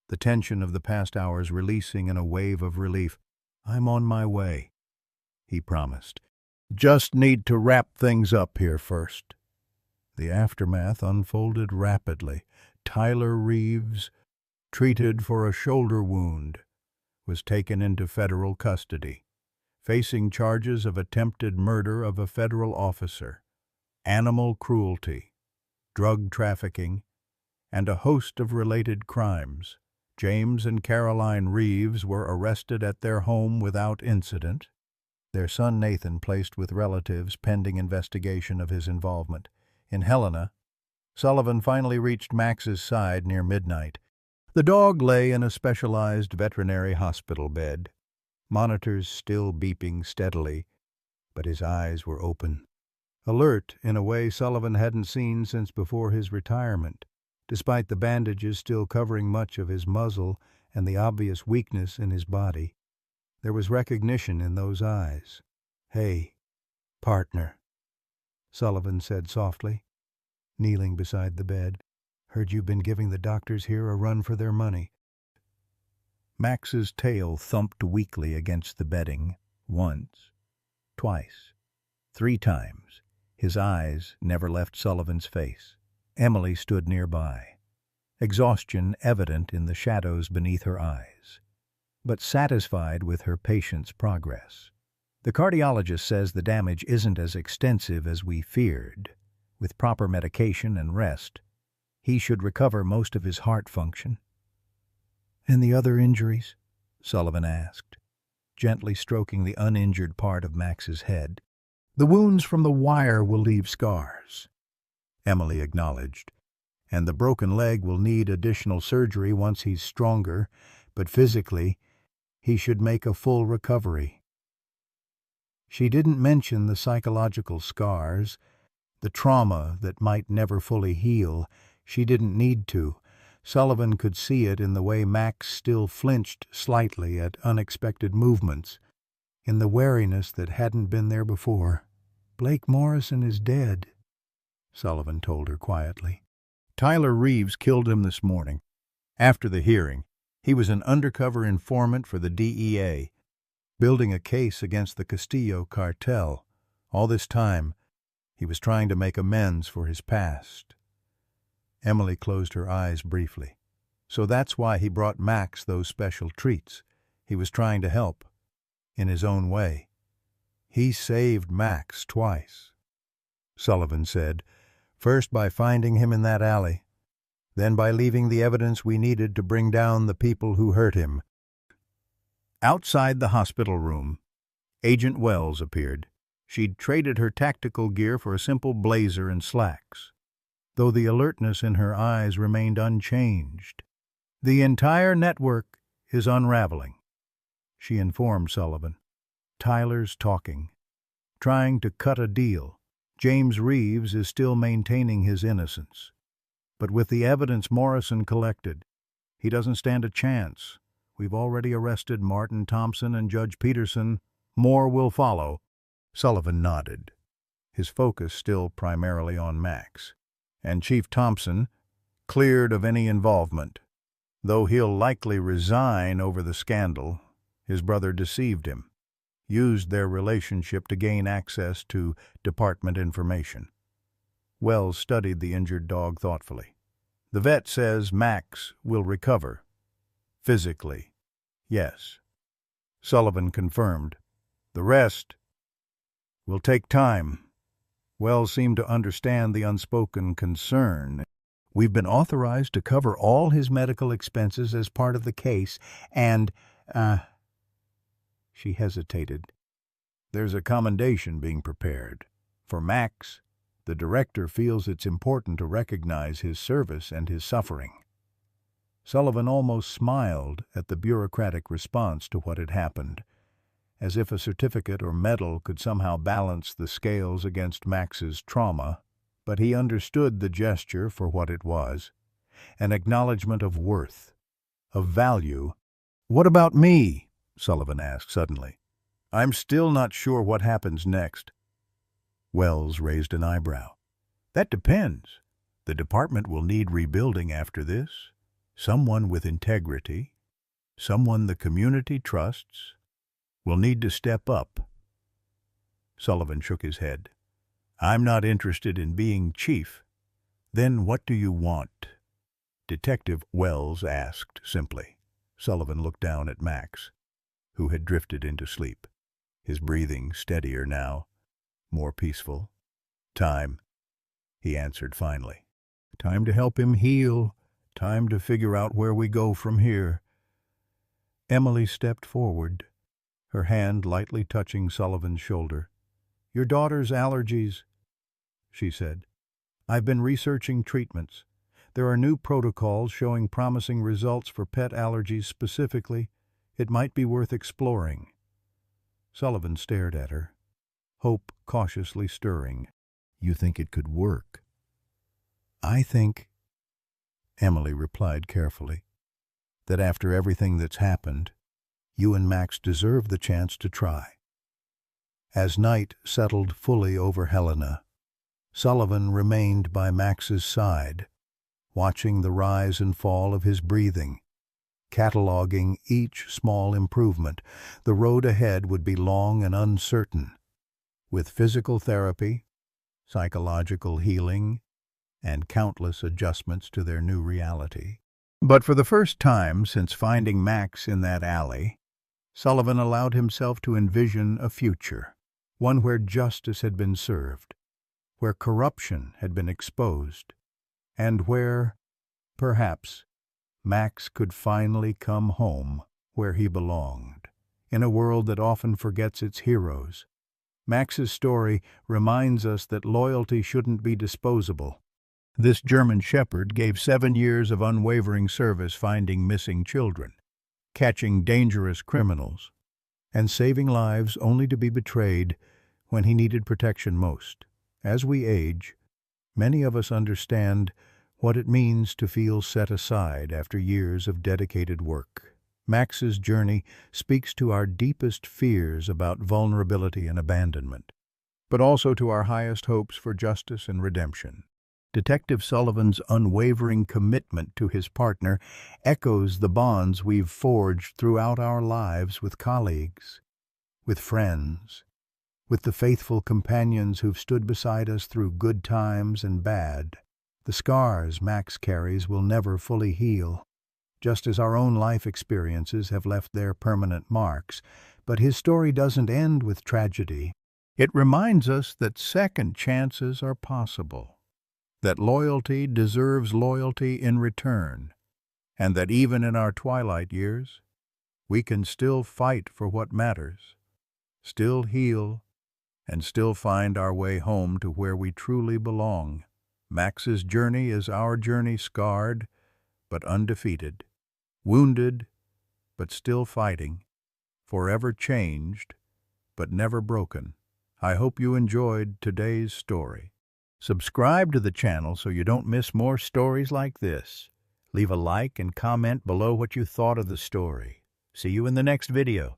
the tension of the past hours releasing in a wave of relief. "I'm on my way," he promised. "Just need to wrap things up here first." The aftermath unfolded rapidly. Tyler Reeves, treated for a shoulder wound, was taken into federal custody, facing charges of attempted murder of a federal officer, animal cruelty, drug trafficking, and a host of related crimes. James and Caroline Reeves were arrested at their home without incident, their son Nathan placed with relatives pending investigation of his involvement. In Helena, Sullivan finally reached Max's side near midnight. The dog lay in a specialized veterinary hospital bed, monitors still beeping steadily, but his eyes were open, alert in a way Sullivan hadn't seen since before his retirement. Despite the bandages still covering much of his muzzle and the obvious weakness in his body, there was recognition in those eyes. "Hey, partner," Sullivan said softly, kneeling beside the bed. "Heard you've been giving the doctors here a run for their money." Max's tail thumped weakly against the bedding, once, twice, 3 times. His eyes never left Sullivan's face. Emily stood nearby, exhaustion evident in the shadows beneath her eyes, but satisfied with her patient's progress. "The cardiologist says the damage isn't as extensive as we feared. With proper medication and rest, he should recover most of his heart function." "And the other injuries?" Sullivan asked, gently stroking the uninjured part of Max's head. "The wounds from the wire will leave scars," Emily acknowledged, "and the broken leg will need additional surgery once he's stronger, but physically, he should make a full recovery." She didn't mention the psychological scars, the trauma that might never fully heal. She didn't need to. Sullivan could see it in the way Max still flinched slightly at unexpected movements, in the wariness that hadn't been there before. "Blake Morrison is dead," Sullivan told her quietly. "Tyler Reeves killed him this morning. After the hearing, he was an undercover informant for the DEA, building a case against the Castillo cartel. All this time, he was trying to make amends for his past." Emily closed her eyes briefly. "So that's why he brought Max those special treats. He was trying to help, in his own way." "He saved Max twice," Sullivan said, "first by finding him in that alley, then by leaving the evidence we needed to bring down the people who hurt him." Outside the hospital room, Agent Wells appeared. She'd traded her tactical gear for a simple blazer and slacks, though the alertness in her eyes remained unchanged. "The entire network is unraveling," she informed Sullivan. "Tyler's talking, trying to cut a deal. James Reeves is still maintaining his innocence. But with the evidence Morrison collected, he doesn't stand a chance. We've already arrested Martin Thompson and Judge Peterson. More will follow." Sullivan nodded, his focus still primarily on Max. "And Chief Thompson, cleared of any involvement. Though he'll likely resign over the scandal, his brother deceived him, used their relationship to gain access to department information." Wells studied the injured dog thoughtfully. "The vet says Max will recover. Physically, yes." Sullivan confirmed. "The rest will take time." Wells seemed to understand the unspoken concern. "We've been authorized to cover all his medical expenses as part of the case, and, She hesitated. "There's a commendation being prepared. For Max, the director feels it's important to recognize his service and his suffering." Sullivan almost smiled at the bureaucratic response to what had happened, as if a certificate or medal could somehow balance the scales against Max's trauma, but he understood the gesture for what it was, an acknowledgment of worth, of value. "What about me?" Sullivan asked suddenly. "I'm still not sure what happens next." Wells raised an eyebrow. "That depends. The department will need rebuilding after this. Someone with integrity, someone the community trusts, will need to step up." Sullivan shook his head. "I'm not interested in being chief." "Then what do you want?" Detective Wells asked simply. Sullivan looked down at Max, who had drifted into sleep, his breathing steadier now, more peaceful. "Time," he answered finally. "Time to help him heal. Time to figure out where we go from here." Emily stepped forward, her hand lightly touching Sullivan's shoulder. "Your daughter's allergies," she said. "I've been researching treatments. There are new protocols showing promising results for pet allergies specifically. It might be worth exploring." Sullivan stared at her, hope cautiously stirring. "You think it could work?" "I think," Emily replied carefully, "that after everything that's happened, you and Max deserve the chance to try." As night settled fully over Helena, Sullivan remained by Max's side, watching the rise and fall of his breathing, cataloging each small improvement. The road ahead would be long and uncertain, with physical therapy, psychological healing, and countless adjustments to their new reality. But for the first time since finding Max in that alley, Sullivan allowed himself to envision a future, one where justice had been served, where corruption had been exposed, and where, perhaps, Max could finally come home where he belonged, in a world that often forgets its heroes. Max's story reminds us that loyalty shouldn't be disposable. This German Shepherd gave 7 years of unwavering service finding missing children, catching dangerous criminals, and saving lives only to be betrayed when he needed protection most. As we age, many of us understand what it means to feel set aside after years of dedicated work. Max's journey speaks to our deepest fears about vulnerability and abandonment, but also to our highest hopes for justice and redemption. Detective Sullivan's unwavering commitment to his partner echoes the bonds we've forged throughout our lives with colleagues, with friends, with the faithful companions who've stood beside us through good times and bad. The scars Max carries will never fully heal, just as our own life experiences have left their permanent marks. But his story doesn't end with tragedy. It reminds us that second chances are possible, that loyalty deserves loyalty in return, and that even in our twilight years, we can still fight for what matters. still heal, and still find our way home to where we truly belong. Max's journey is our journey, scarred but undefeated, wounded but still fighting, forever changed but never broken. I hope you enjoyed today's story. Subscribe to the channel so you don't miss more stories like this. Leave a like and comment below what you thought of the story. See you in the next video.